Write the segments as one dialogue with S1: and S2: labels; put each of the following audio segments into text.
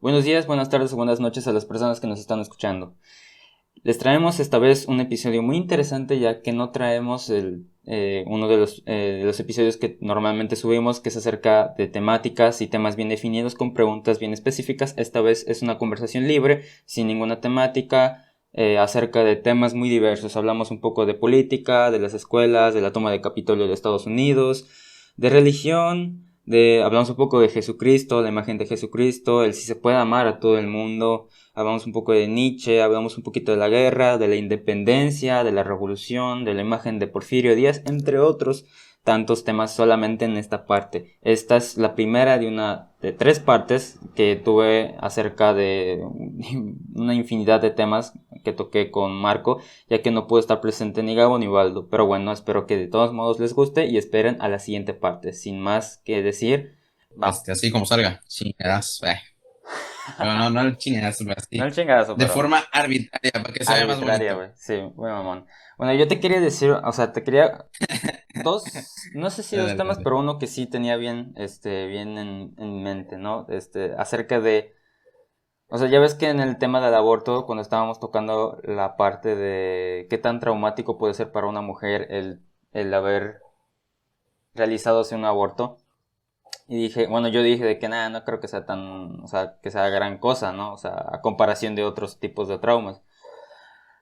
S1: Buenos días, buenas tardes o buenas noches a las personas que nos están escuchando. Les traemos esta vez un episodio muy interesante, ya que no traemos uno de los episodios que normalmente subimos, que es acerca de temáticas y temas bien definidos con preguntas bien específicas. Esta vez es una conversación libre, sin ninguna temática, acerca de temas muy diversos. Hablamos un poco de política, de las escuelas, de la toma de Capitolio de Estados Unidos, de religión. Hablamos un poco de Jesucristo, la imagen de Jesucristo, el si se puede amar a todo el mundo. Hablamos un poco de Nietzsche, hablamos un poquito de la guerra, de la independencia, de la revolución, de la imagen de Porfirio Díaz, entre otros tantos temas solamente en esta parte. Esta es la primera de tres partes que tuve acerca de una infinidad de temas que toqué con Marco, ya que no pudo estar presente ni Gabo ni Waldo. Pero bueno, espero que de todos modos les guste y esperen a la siguiente parte. Sin más que decir, vamos.
S2: Así como salga, chingadas. Pero no el chingadas,
S1: No el
S2: así.
S1: chingazo,
S2: De
S1: pero
S2: forma arbitraria, para que se vea más
S1: arbitraria,
S2: bonito.
S1: güey. Sí, muy mamón. Bueno, yo te quería decir, o sea, te quería no sé si dos
S2: Dale,
S1: temas,
S2: dale.
S1: pero uno que sí tenía bien, bien en mente, ¿no? Acerca de, o sea, ya ves que en el tema del aborto, cuando estábamos tocando la parte de qué tan traumático puede ser para una mujer el haber realizado un aborto. Y dije, bueno, yo dije de que nada, no creo que sea tan, o sea, que sea gran cosa, ¿no? O sea, a comparación de otros tipos de traumas.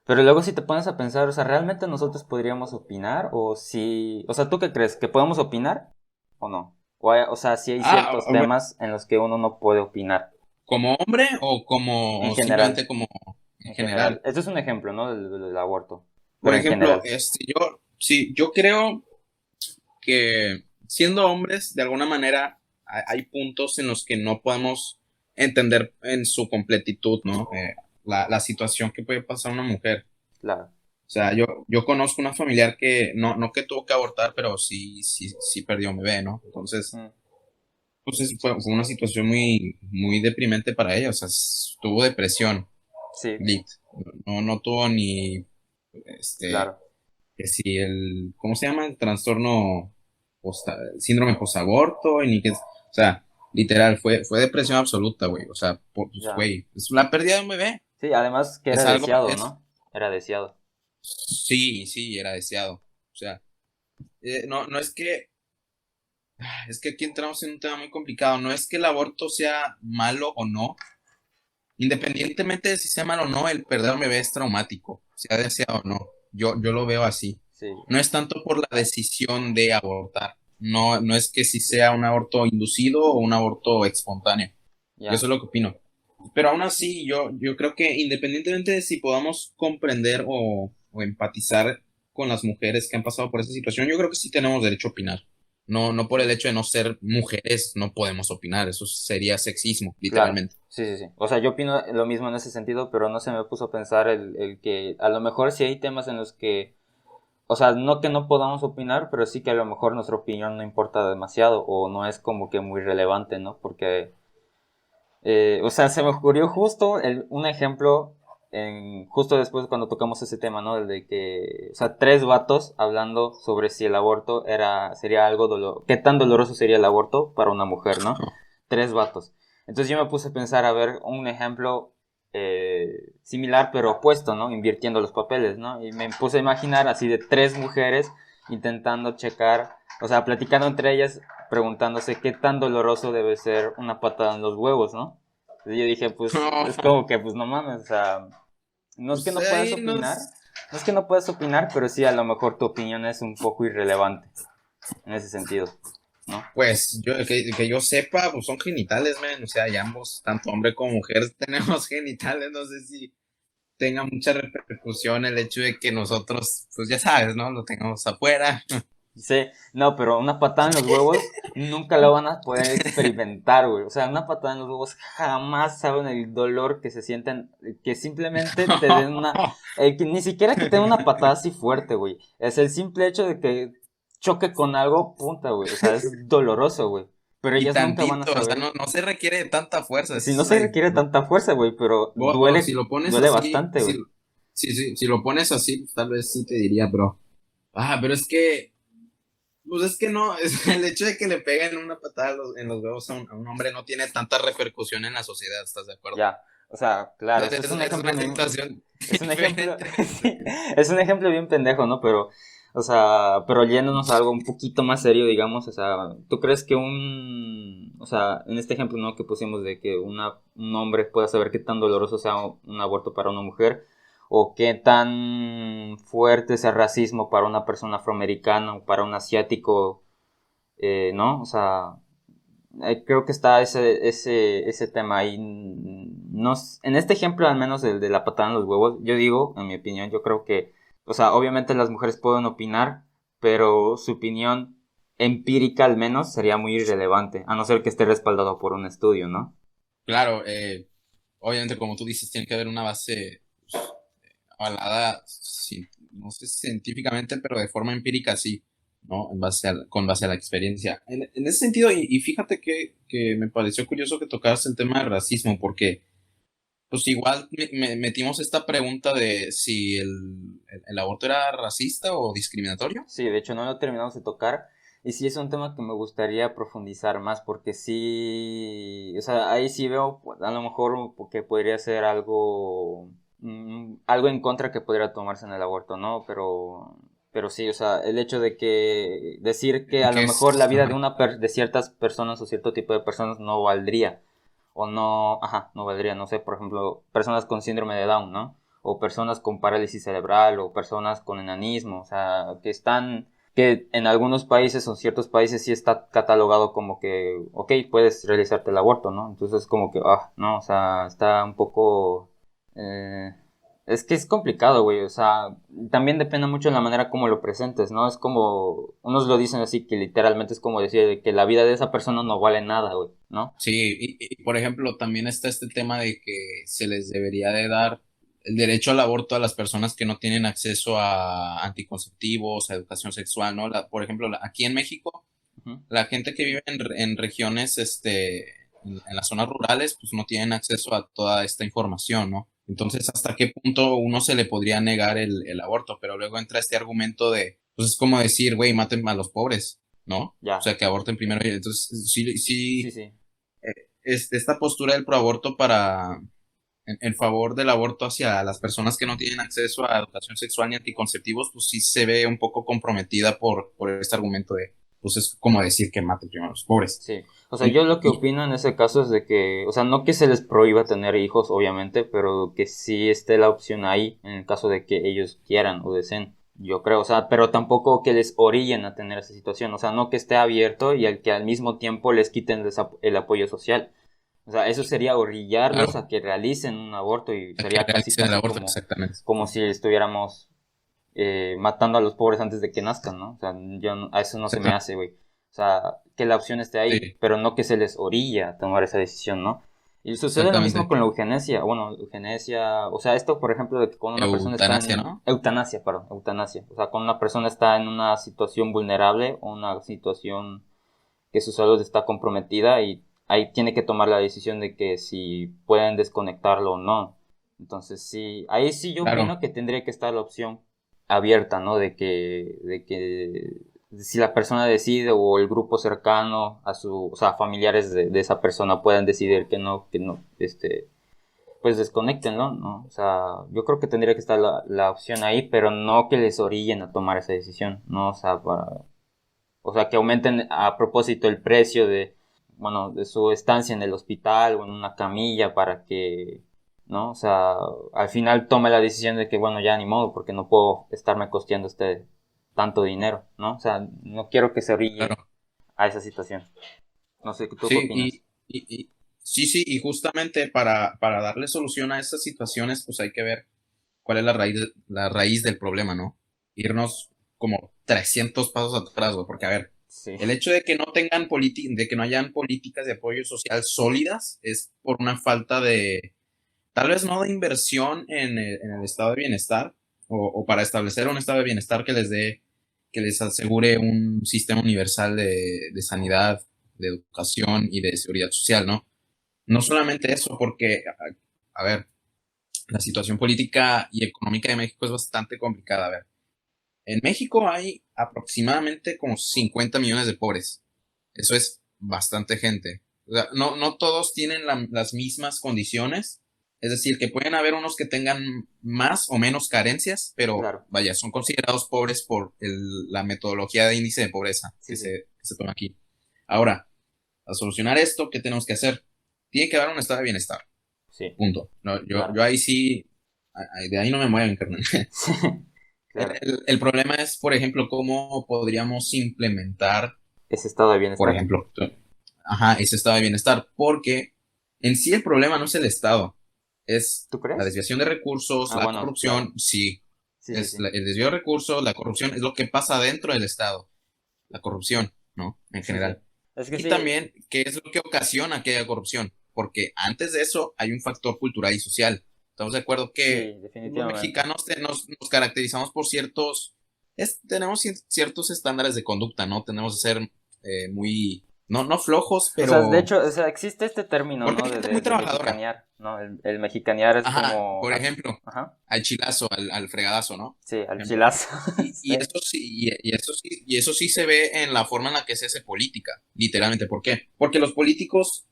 S1: Pero luego si te pones a pensar, o sea, ¿realmente nosotros podríamos opinar? O si, o sea, ¿tú qué crees? ¿Que podemos opinar o no? O sea, si hay ciertos
S2: Bueno,
S1: temas en los que uno no puede opinar.
S2: ¿como hombre o como
S1: En
S2: o
S1: general,
S2: simplemente como en
S1: en general.
S2: general?
S1: Esto es un ejemplo, ¿no? Del aborto.
S2: Por
S1: Pero en
S2: ejemplo,
S1: general.
S2: yo creo que siendo hombres, de alguna manera, hay puntos en los que no podemos entender en su completitud, ¿no? La situación que puede pasar una mujer.
S1: Claro.
S2: O sea, yo conozco una familiar que no que tuvo que abortar, pero sí perdió un bebé, ¿no? Entonces,
S1: Mm,
S2: pues fue una situación muy deprimente para ella. O sea, tuvo depresión,
S1: sí,
S2: lit. No tuvo ni, este,
S1: claro.
S2: que si ¿cómo se llama? El trastorno, síndrome posaborto, y ni que, o sea, literal, fue depresión absoluta, güey. O sea, pues,
S1: Ya.
S2: güey, es la pérdida de un bebé.
S1: Sí, además que era
S2: Es algo,
S1: deseado, ¿no? Era deseado.
S2: sí, era deseado. O sea, no es que aquí entramos en un tema muy complicado. No es que el aborto sea malo o no. Independientemente de si sea malo o no, el perder a un bebé es traumático, sea deseado o no. Yo lo veo así.
S1: Sí,
S2: No es tanto por la decisión de abortar. No es que si sea un aborto inducido o un aborto espontáneo. Yo
S1: ya.
S2: eso es lo que opino. Pero aún así, yo creo que independientemente de si podamos comprender o empatizar con las mujeres que han pasado por esa situación, yo creo que sí tenemos derecho a opinar. No por el hecho de no ser mujeres, no podemos opinar. Eso sería sexismo,
S1: Claro,
S2: literalmente.
S1: sí, sí, sí. O sea, yo opino lo mismo en ese sentido, pero no se me puso a pensar el que a lo mejor sí hay temas en los que, o sea, no que no podamos opinar, pero sí que a lo mejor nuestra opinión no importa demasiado o no es como que muy relevante, ¿no? Porque, o sea, se me ocurrió justo un ejemplo justo después cuando tocamos ese tema, ¿no? El de que, o sea, tres vatos hablando sobre si el aborto sería algo qué tan doloroso sería el aborto para una mujer, ¿no? Tres vatos. Entonces yo me puse a pensar a ver un ejemplo similar pero opuesto, ¿no? Invirtiendo los papeles, ¿no? Y me puse a imaginar así de tres mujeres intentando checar, o sea, platicando entre ellas, preguntándose qué tan doloroso debe ser una patada en los huevos, ¿no? Entonces yo dije, pues es como que, pues no mames, o sea, no es que
S2: Pues
S1: no puedas
S2: ahí
S1: opinar,
S2: nos.
S1: no es que no puedas opinar, pero sí a lo mejor tu opinión es un poco irrelevante en ese sentido, ¿no?
S2: Pues que yo sepa, pues son genitales, men. O sea, y ambos, tanto hombre como mujer, tenemos genitales. No sé si tenga mucha repercusión el hecho de que nosotros, pues ya sabes, ¿no? Lo tengamos afuera.
S1: Sí, no, pero una patada en los huevos nunca lo van a poder experimentar, güey. O sea, una patada en los huevos jamás saben el dolor que se sienten, que simplemente te den que ni siquiera que te den una patada así fuerte, güey. Es el simple hecho de que choque con algo, punta, güey. O sea, es doloroso, güey. Pero
S2: Y
S1: ellas nunca van a
S2: tantito, o sea,
S1: saber.
S2: no se requiere de tanta fuerza.
S1: Si no
S2: Es
S1: se
S2: like,
S1: requiere tanta fuerza, güey, pero
S2: bueno, si lo pones
S1: duele
S2: así,
S1: bastante, güey.
S2: si lo pones así, pues tal vez sí te diría, bro. Pero es que Pues es que no, es el hecho de que le peguen una patada en los huevos a un hombre no tiene tanta repercusión en la sociedad, ¿estás de acuerdo?
S1: Ya, o sea, claro, eso es un
S2: Es
S1: ejemplo
S2: una
S1: bien,
S2: situación
S1: es un ejemplo,
S2: diferente.
S1: sí, es un ejemplo bien pendejo, ¿no? Pero, o sea, pero yéndonos a algo un poquito más serio, digamos, o sea, ¿tú crees que o sea, en este ejemplo, ¿no? Que pusimos de que un hombre pueda saber qué tan doloroso sea un aborto para una mujer, o qué tan fuerte es el racismo para una persona afroamericana o para un asiático, ¿no? O sea, creo que está ese tema ahí. No, en este ejemplo, al menos el de la patada en los huevos, yo digo, en mi opinión, yo creo que, o sea, obviamente las mujeres pueden opinar, pero su opinión empírica al menos sería muy irrelevante, a no ser que esté respaldado por un estudio, ¿no?
S2: Claro, obviamente como tú dices, tiene que haber una base pues, avalada, no sé científicamente, pero de forma empírica sí, ¿no? Con base a la experiencia. En ese sentido, y fíjate que me pareció curioso que tocaras el tema del racismo, porque pues igual metimos esta pregunta de si el aborto era racista o discriminatorio.
S1: Sí, de hecho no lo terminamos de tocar. Y sí es un tema que me gustaría profundizar más porque sí, o sea, ahí sí veo pues, a lo mejor que podría ser algo, algo en contra que podría tomarse en el aborto, ¿no? Pero sí, o sea, el hecho de que decir que a lo
S2: Que
S1: mejor la
S2: es,
S1: vida de
S2: ajá.
S1: de ciertas personas o cierto tipo de personas no valdría o no, ajá, no valdría, no sé, por ejemplo, personas con síndrome de Down, ¿no? O personas con parálisis cerebral o personas con enanismo, o sea, que en algunos países o ciertos países sí está catalogado como que, ok, puedes realizarte el aborto, ¿no? Entonces como que, no, o sea, está un poco... eh, es que es complicado, güey, o sea, también depende mucho de la manera como lo presentes, ¿no? Es como, unos lo dicen así, que literalmente es como decir de que la vida de esa persona no vale nada, güey, ¿no?
S2: Sí, por ejemplo, también está este tema de que se les debería de dar el derecho al aborto a las personas que no tienen acceso a anticonceptivos, a educación sexual, ¿no? Por ejemplo, aquí en México,
S1: Ujú.
S2: la gente que vive en regiones, en las zonas rurales, pues no tienen acceso a toda esta información, ¿no? Entonces, ¿hasta qué punto uno se le podría negar el aborto? Pero luego entra este argumento de, pues es como decir, güey, maten a los pobres, ¿no? O
S1: Ya,
S2: sea, que aborten primero. Entonces, sí,
S1: sí,
S2: sí,
S1: sí.
S2: esta postura del proaborto en favor del aborto hacia las personas que no tienen acceso a educación sexual ni anticonceptivos, pues sí se ve un poco comprometida por este argumento de, pues es como decir que maten primero a los pobres.
S1: Sí, o sea,
S2: Y,
S1: yo lo que
S2: y-
S1: opino en ese caso es de que, o sea, no que se les prohíba tener hijos, obviamente, pero que sí esté la opción ahí en el caso de que ellos quieran o deseen, yo creo, o sea, pero tampoco que les orillen a tener esa situación, o sea, no que esté abierto y al que al mismo tiempo les quiten el apoyo social. O sea, eso sería orillarlos
S2: claro,
S1: a que realicen un aborto y
S2: a que
S1: sería casi
S2: realicen el
S1: casi
S2: aborto,
S1: como,
S2: exactamente.
S1: como si estuviéramos matando a los pobres antes de que nazcan, ¿no? O sea, a eso no se me
S2: Exactamente.
S1: hace, güey. O sea, que la opción esté ahí,
S2: Sí,
S1: pero no que se les orilla a tomar esa decisión, ¿no? Y sucede lo mismo
S2: exactamente.
S1: con la eugenesia. Bueno, eugenesia, o sea, esto, por ejemplo, de que cuando una persona está
S2: Eutanasia,
S1: en
S2: ¿no?
S1: eutanasia, perdón, eutanasia. O sea, cuando una persona está en una situación vulnerable o una situación que su salud está comprometida y ahí tiene que tomar la decisión de que si pueden desconectarlo o no. Entonces sí, ahí sí yo
S2: Claro,
S1: opino que tendría que estar la opción abierta, ¿no? De que si la persona decide o el grupo cercano a o sea, familiares de esa persona puedan decidir que no, pues desconectenlo, ¿no? O sea, yo creo que tendría que estar la opción ahí, pero no que les orillen a tomar esa decisión, ¿no? O sea, que aumenten a propósito el precio bueno, de su estancia en el hospital o en una camilla para que, ¿no? O sea, al final tome la decisión de que, bueno, ya ni modo, porque no puedo estarme costeando tanto dinero, ¿no? O sea, no quiero que se orille
S2: claro.
S1: a esa situación. No sé, ¿tú qué
S2: Sí,
S1: opinas?
S2: sí, sí, y justamente para darle solución a esas situaciones, pues hay que ver cuál es la raíz del problema, ¿no? Irnos como 300 pasos atrás, güey, porque a ver,
S1: Sí,
S2: el hecho de que no tengan de que no hayan políticas de apoyo social sólidas es por una falta de, tal vez no de inversión en el estado de bienestar, o para establecer un estado de bienestar que les asegure un sistema universal de sanidad, de educación y de seguridad social, ¿no? No solamente eso, porque, a ver, la situación política y económica de México es bastante complicada. A ver, En México hay aproximadamente como 50 millones de pobres. Eso es bastante gente. O sea, no todos tienen las mismas condiciones. Es decir, que pueden haber unos que tengan más o menos carencias, pero
S1: Claro,
S2: vaya, son considerados pobres por la metodología de índice de pobreza
S1: sí, sí,
S2: que se toma aquí. Ahora, a solucionar esto, ¿qué tenemos que hacer? Tiene que haber un estado de bienestar.
S1: sí,
S2: Punto. No,
S1: claro.
S2: yo ahí sí, de ahí no me mueven, carnal.
S1: Claro,
S2: El problema es, por ejemplo, cómo podríamos implementar,
S1: ese estado de
S2: por
S1: bienestar.
S2: ejemplo, ajá, ese estado de bienestar, porque en sí el problema no es el Estado, es
S1: ¿Tú
S2: la
S1: crees?
S2: desviación de recursos,
S1: Ah,
S2: la
S1: bueno, claro.
S2: corrupción, sí,
S1: Sí, sí, sí.
S2: el desvío de recursos, la corrupción, es lo que pasa dentro del Estado, la corrupción, ¿no? En
S1: Sí, sí.
S2: general.
S1: Es que
S2: Y
S1: sí,
S2: también, ¿qué es lo que ocasiona que haya corrupción? Porque antes de eso hay un factor cultural y social. Estamos de acuerdo que
S1: sí,
S2: los
S1: definitivamente.
S2: mexicanos nos caracterizamos por tenemos ciertos estándares de conducta, ¿no? Tenemos que ser muy, no flojos,
S1: O sea, de
S2: pero
S1: hecho, o sea, existe este término,
S2: porque
S1: ¿no?
S2: hay gente muy
S1: De
S2: trabajadora.
S1: mexicanear, ¿no? El mexicanear es
S2: Ajá,
S1: como...
S2: por ejemplo,
S1: Ajá.
S2: al chilazo, al fregadazo, ¿no?
S1: Sí,
S2: Por
S1: al
S2: ejemplo.
S1: chilazo.
S2: Y
S1: Sí,
S2: eso sí, y eso sí se ve en la forma en la que se hace política, literalmente. ¿Por qué? Porque los políticos,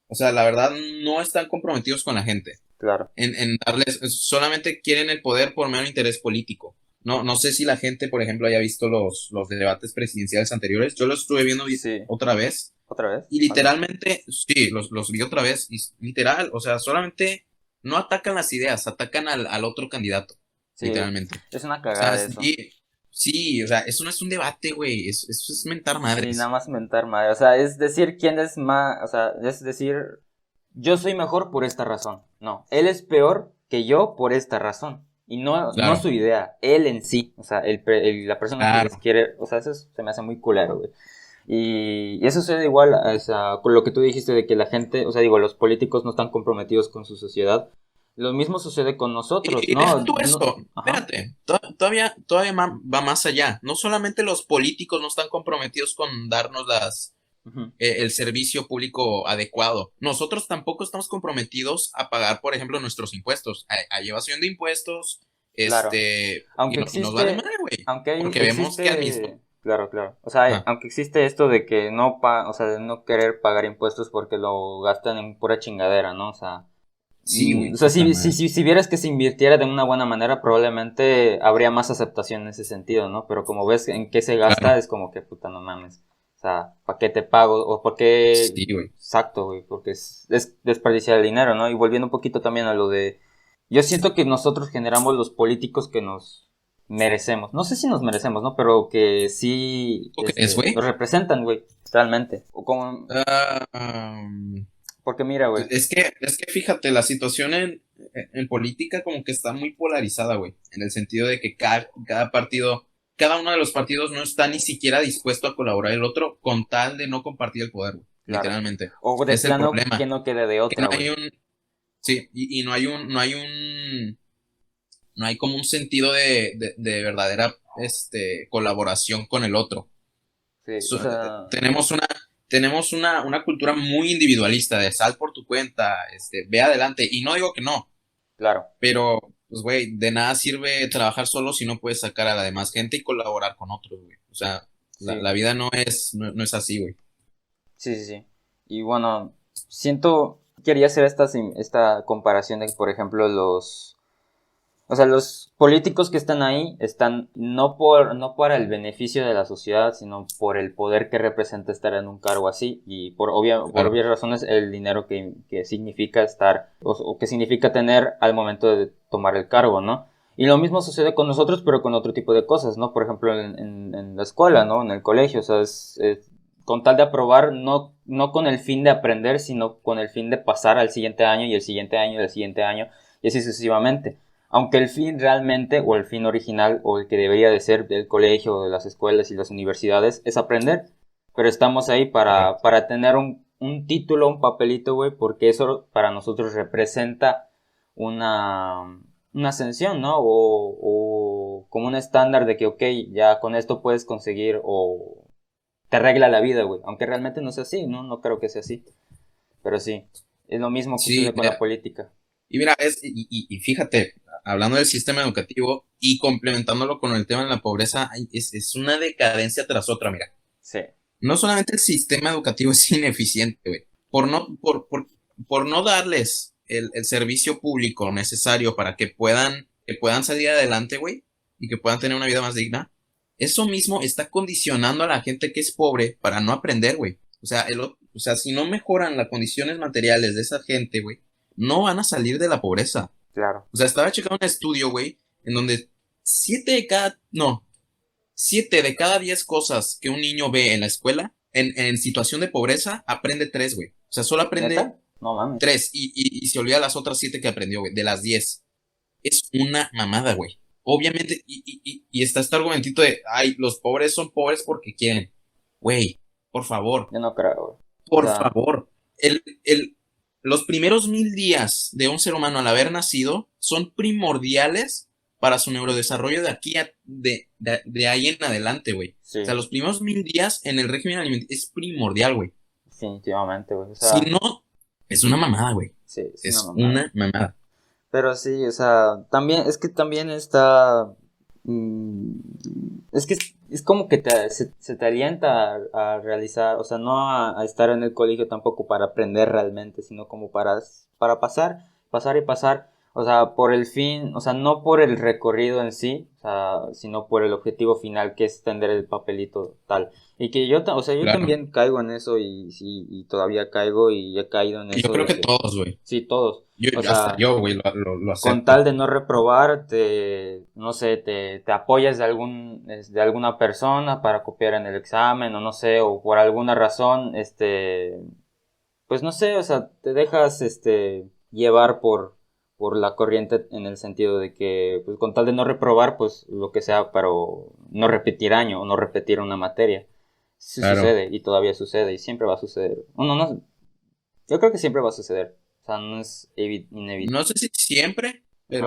S2: o sea, la verdad, no están comprometidos con la gente.
S1: claro.
S2: En darles, solamente quieren el poder por mero interés político. No sé si la gente, por ejemplo, haya visto los debates presidenciales anteriores. Yo los estuve viendo
S1: Sí.
S2: otra vez.
S1: ¿Otra vez?
S2: Y
S1: ¿Vale?
S2: literalmente, sí, los vi otra vez. Y literal, o sea, solamente no atacan las ideas, atacan al otro candidato,
S1: Sí,
S2: literalmente.
S1: es una
S2: O sea,
S1: cagada eso.
S2: sí, sí, o sea, eso no es un debate, güey. Eso es mentar
S1: Sí, nada
S2: madres.
S1: más mentar madre. O sea, es decir quién es más, o sea, es decir, yo soy mejor por esta razón. No, él es peor que yo por esta razón. Y no
S2: Claro,
S1: su idea, él en sí. O sea, la persona que les
S2: claro.
S1: quiere, o sea, se me hace muy culero, güey. Y eso sucede igual, o sea, con lo que tú dijiste de que la gente, o sea, digo, los políticos no están comprometidos con su sociedad. Lo mismo sucede con nosotros,
S2: Y deja
S1: ¿no?
S2: tú
S1: No,
S2: esto,
S1: ajá.
S2: espérate, todavía va más allá. No solamente los políticos no están comprometidos con darnos
S1: Ujú,
S2: el servicio público adecuado. Nosotros tampoco estamos comprometidos a pagar, por ejemplo, nuestros impuestos, a evasión de impuestos,
S1: claro.
S2: y,
S1: Aunque
S2: y nos vale
S1: existe,
S2: madre, güey.
S1: aunque
S2: Porque vemos que
S1: existe, claro, claro. O sea,
S2: ajá,
S1: aunque existe esto de que o sea, de no querer pagar impuestos porque lo gastan en pura chingadera, ¿no? O sea,
S2: sí, güey,
S1: o sea,
S2: puta madre.
S1: si vieras que se invirtiera de una buena manera, probablemente habría más aceptación en ese sentido, ¿no? Pero como ves en qué se gasta,
S2: Claro,
S1: es como que puta no mames. O sea, ¿para qué te pago? O ¿por qué?
S2: sí, güey.
S1: Exacto, güey, porque es desperdiciar el dinero, ¿no? Y volviendo un poquito también a lo de yo siento que nosotros generamos los políticos que nos merecemos. No sé si nos merecemos, ¿no? Pero que sí
S2: ¿Tú crees,
S1: nos
S2: güey?
S1: representan, güey, realmente. O como,
S2: Ah,
S1: porque mira, güey.
S2: es que fíjate, la situación en política como que está muy polarizada, güey, en el sentido de que cada partido, cada uno de los partidos no está ni siquiera dispuesto a colaborar el otro con tal de no compartir el poder, güey,
S1: Claro.
S2: literalmente.
S1: O de
S2: Es el
S1: plano que
S2: problema,
S1: no quede de
S2: que no
S1: otra, güey.
S2: hay sí, y no hay como un sentido de verdadera, colaboración con el otro.
S1: Sí, o
S2: So-
S1: sea,
S2: tenemos una cultura muy individualista de sal por tu cuenta, ve adelante. Y no digo que no,
S1: claro.
S2: pero, pues, güey, de nada sirve trabajar solo si no puedes sacar a la demás gente y colaborar con otros, güey. O sea,
S1: Sí,
S2: la vida no es así, güey.
S1: sí, sí, sí. Y bueno, quería hacer esta comparación de, por ejemplo, o sea, los políticos que están ahí están no para el beneficio de la sociedad, sino por el poder que representa estar en un cargo así y por
S2: Claro,
S1: obvias razones el dinero que significa estar o que significa tener al momento de tomar el cargo, ¿no? Y lo mismo sucede con nosotros, pero con otro tipo de cosas, ¿no? Por ejemplo, en la escuela, ¿no? En el colegio, o sea, con tal de aprobar, no con el fin de aprender, sino con el fin de pasar al siguiente año y el siguiente año y el siguiente año y así sucesivamente. Aunque el fin realmente, o el fin original, o el que debería de ser del colegio, o de las escuelas y las universidades, es aprender. Pero estamos ahí
S2: claro.
S1: para tener un título, un papelito, güey, porque eso para nosotros representa una, una ascensión, ¿no? O como un estándar de que, ok, ya con esto puedes conseguir o te arregla la vida, güey. Aunque realmente no sea así, ¿no? No creo que sea así. Pero sí, es lo mismo que
S2: Sí,
S1: sucede con la política.
S2: y mira, y fíjate, hablando del sistema educativo y complementándolo con el tema de la pobreza, es una decadencia tras otra, mira.
S1: Sí,
S2: No solamente el sistema educativo es ineficiente, güey, por no darles el servicio público necesario para que puedan salir adelante, güey, y que puedan tener una vida más digna, eso mismo está condicionando a la gente que es pobre para no aprender, güey. O sea, si no mejoran las condiciones materiales de esa gente, güey, no van a salir de la pobreza.
S1: claro.
S2: O sea, estaba checando un estudio, güey, en donde 7 de cada 10 cosas que un niño ve en la escuela, en situación de pobreza, aprende 3, güey. O sea, solo aprende
S1: ¿Neta? No mames.
S2: 3 y se olvida las otras 7 que aprendió, güey, de las 10. Es una mamada, güey. Obviamente, y está este argumentito de, ay, los pobres son pobres porque quieren. Güey, por favor,
S1: Yo no creo, güey. O
S2: por
S1: sea,
S2: favor. Los primeros 1000 días de un ser humano al haber nacido son primordiales para su neurodesarrollo de aquí de ahí en adelante, güey. O
S1: sí,
S2: sea, los primeros 1000 días en el régimen alimenticio es primordial, güey.
S1: definitivamente, güey. O
S2: Si
S1: sea,
S2: no, es una mamada, güey.
S1: sí, es una
S2: Es
S1: mamada.
S2: una mamada.
S1: Pero sí, o sea, también, es que también está, mm, es que es como que se te alienta a realizar, o sea, no a estar en el colegio tampoco para aprender realmente, sino como para pasar, pasar y pasar, o sea, por el fin, o sea, no por el recorrido en sí, o sea, sino por el objetivo final que es tener el papelito tal. Y que o sea, yo
S2: Claro.
S1: también caigo en eso y, sí, y todavía caigo y he caído en
S2: Y yo
S1: eso
S2: creo
S1: de
S2: que
S1: que,
S2: todos, güey.
S1: sí, todos. O
S2: Hasta
S1: sea,
S2: yo, güey, lo
S1: con
S2: acepto.
S1: tal de no reprobar, no sé, te apoyas de alguna persona para copiar en el examen, o no sé, o por alguna razón, pues no sé, o sea, te dejas, llevar por la corriente en el sentido de que, pues con tal de no reprobar, pues lo que sea, pero no repetir año o no repetir una materia. Sí
S2: Claro.
S1: sucede y todavía sucede y siempre va a suceder. No, yo creo que siempre va a suceder. O sea, no es inevitable.
S2: No sé si siempre, pero,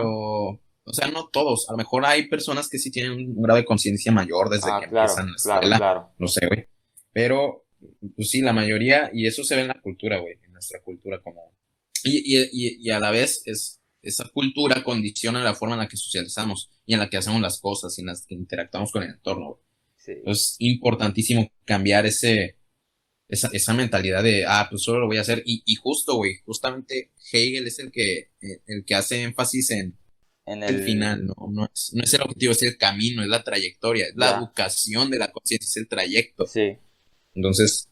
S1: Ajá.
S2: o sea, no todos. A lo mejor hay personas que sí tienen un grado de conciencia mayor desde que
S1: Ah, claro,
S2: empiezan la
S1: claro,
S2: escuela.
S1: claro.
S2: No sé, güey. Pero, pues sí, la mayoría, y eso se ve en la cultura, güey, en nuestra cultura como... Y a la vez esa cultura condiciona la forma en la que socializamos y en la que hacemos las cosas y en las que interactuamos con el entorno, güey.
S1: Sí,
S2: Es importantísimo cambiar esa mentalidad de, pues solo lo voy a hacer. Y justo, güey, justamente Hegel es el que hace énfasis en
S1: en
S2: el
S1: el...
S2: final, no es el objetivo, es el camino, es la trayectoria, es la
S1: Ya,
S2: educación de la conciencia, es el trayecto.
S1: sí,
S2: Entonces,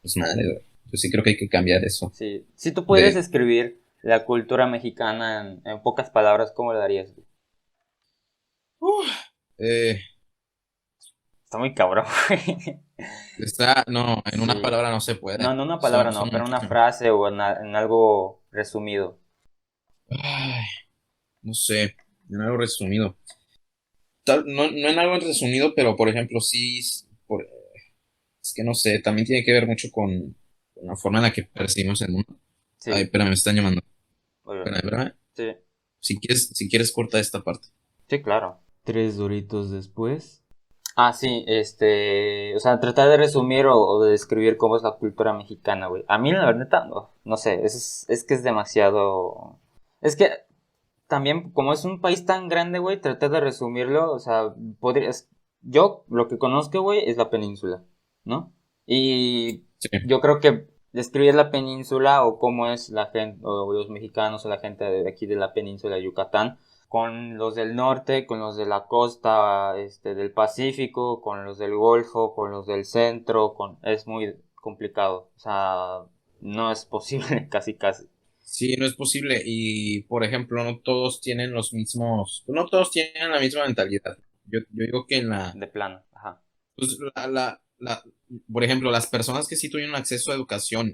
S2: pues madre, güey, yo sí creo que hay que cambiar eso.
S1: sí. Si tú pudieras
S2: De,
S1: escribir la cultura mexicana en pocas palabras, ¿cómo la darías?
S2: eh,
S1: Está muy cabrón, güey.
S2: no, en una
S1: Sí.
S2: palabra no se
S1: No,
S2: puede,
S1: en una palabra no,
S2: son
S1: pero una
S2: muchas.
S1: frase o en algo resumido.
S2: Ay, no sé, en algo resumido. No en algo resumido, pero por ejemplo, sí, es que no sé, también tiene que ver mucho con la forma en la que percibimos el mundo. Ay,
S1: Sí,
S2: espérame, me están llamando.
S1: oye,
S2: Espérame.
S1: sí,
S2: Si quieres, corta esta parte.
S1: sí, claro. Tres doritos después. Ah, sí, o sea, tratar de resumir o de describir cómo es la cultura mexicana, güey. A mí, la verdad, no sé, es que es demasiado... Es que también, como es un país tan grande, güey, tratar de resumirlo, o sea, yo lo que conozco, güey, es la península, ¿no? Y
S2: Sí,
S1: yo creo que describir la península o cómo es la gente, o los mexicanos o la gente de aquí de la península de Yucatán, con los del norte, con los de la costa, del Pacífico, con los del Golfo, con los del centro, es muy complicado, o sea, no es posible casi casi,
S2: sí, no es posible. Y, por ejemplo, no todos tienen no todos tienen la misma mentalidad. Yo digo que
S1: de plano, ajá,
S2: pues, por ejemplo, las personas que sí tuvieron acceso a educación,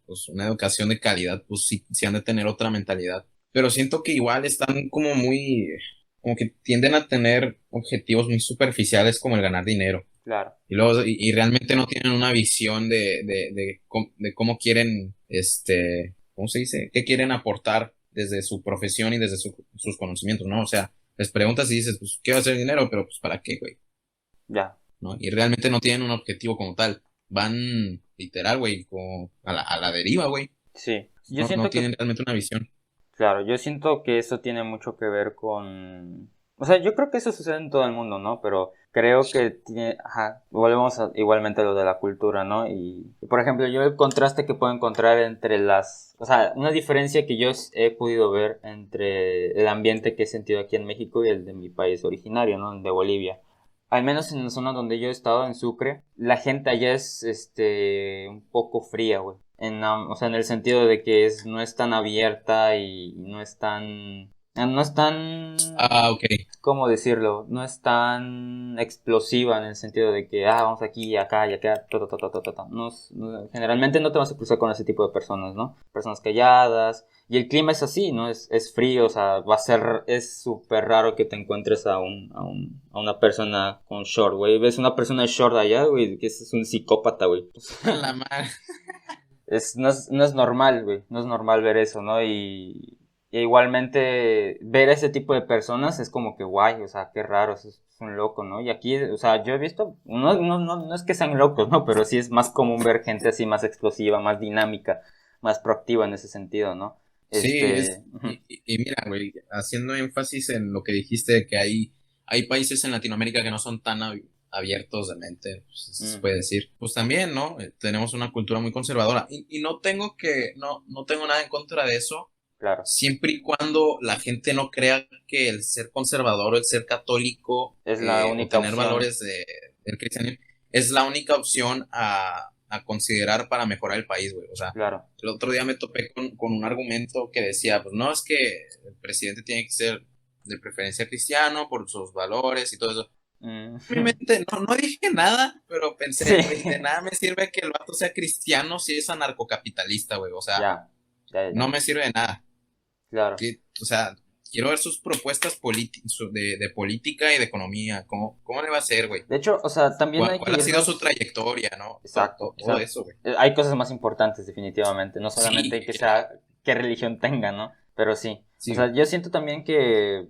S2: pues una educación de calidad, pues sí, sí han de tener otra mentalidad. Pero siento que igual están como que tienden a tener objetivos muy superficiales como el ganar dinero.
S1: claro.
S2: Y realmente no tienen una visión de cómo quieren, ¿cómo se dice? ¿Qué quieren aportar desde su profesión y desde sus conocimientos, ¿no? O sea, les preguntas y dices, pues, ¿qué va a hacer dinero? Pero, pues, ¿para qué, güey?
S1: Ya,
S2: ¿No? Y realmente no tienen un objetivo como tal. Van literal, güey, como a la deriva, güey.
S1: sí. Yo
S2: No
S1: siento que,
S2: tienen realmente una visión.
S1: Claro, yo siento que eso tiene mucho que ver con... O sea, yo creo que eso sucede en todo el mundo, ¿no? Pero creo que tiene... Ajá, volvemos igualmente a lo de la cultura, ¿no? Por ejemplo, yo el contraste que puedo encontrar entre las... O sea, una diferencia que yo he podido ver entre el ambiente que he sentido aquí en México y el de mi país originario, ¿no? De Bolivia. Al menos en la zona donde yo he estado, en Sucre, la gente allá es, un poco fría, güey. O sea, en el sentido de que no es tan abierta y no es tan,
S2: Ah, ok.
S1: ¿cómo decirlo? No es tan explosiva en el sentido de que, vamos aquí y acá y acá, generalmente no te vas a cruzar con ese tipo de personas, ¿no? Personas calladas. Y el clima es así, ¿no? Es frío, o sea, es súper raro que te encuentres a una persona con short, güey. Ves una persona de short allá, güey, que es un psicópata, güey.
S2: La madre.
S1: No es normal, güey. No es normal ver eso, ¿no? Y igualmente ver ese tipo de personas es como que guay, o sea, qué raro, es un loco, ¿no? Y aquí, o sea, yo he visto, no es que sean locos, ¿no? Pero sí es más común ver gente así más explosiva, más dinámica, más proactiva en ese sentido, ¿no?
S2: Sí, es,
S1: Ujú,
S2: y mira, güey, haciendo énfasis en lo que dijiste de que hay países en Latinoamérica que no son tan abiertos de mente, pues, eso se
S1: mm,
S2: puede decir. Pues también, ¿no? Tenemos una cultura muy conservadora y no tengo nada en contra de eso,
S1: claro,
S2: siempre y cuando la gente no crea que el ser conservador o el ser católico
S1: es la
S2: o
S1: única
S2: tener
S1: opción,
S2: valores del cristianismo es la única opción a considerar para mejorar el país, güey. O sea,
S1: claro.
S2: el otro día me topé con un argumento que decía, pues no, es que el presidente tiene que ser de preferencia cristiano por sus valores y todo eso.
S1: Mm,
S2: En mi mente no dije nada, pero pensé,
S1: sí,
S2: güey, de nada me sirve que el vato sea cristiano si es anarcocapitalista, güey. O sea,
S1: ya,
S2: no
S1: ya,
S2: me sirve de nada.
S1: claro.
S2: O sea, quiero ver sus propuestas de política y de economía. ¿Cómo le va a hacer, güey?
S1: De hecho, o sea, también hay que
S2: ¿Cuál ha sido su
S1: irnos.
S2: trayectoria, no?
S1: Exacto. O
S2: Todo
S1: sea,
S2: eso, güey.
S1: hay cosas más importantes definitivamente. No solamente
S2: Sí,
S1: que sea qué religión tenga, ¿no? Pero sí. O
S2: sí,
S1: sea,
S2: güey.
S1: yo siento también que...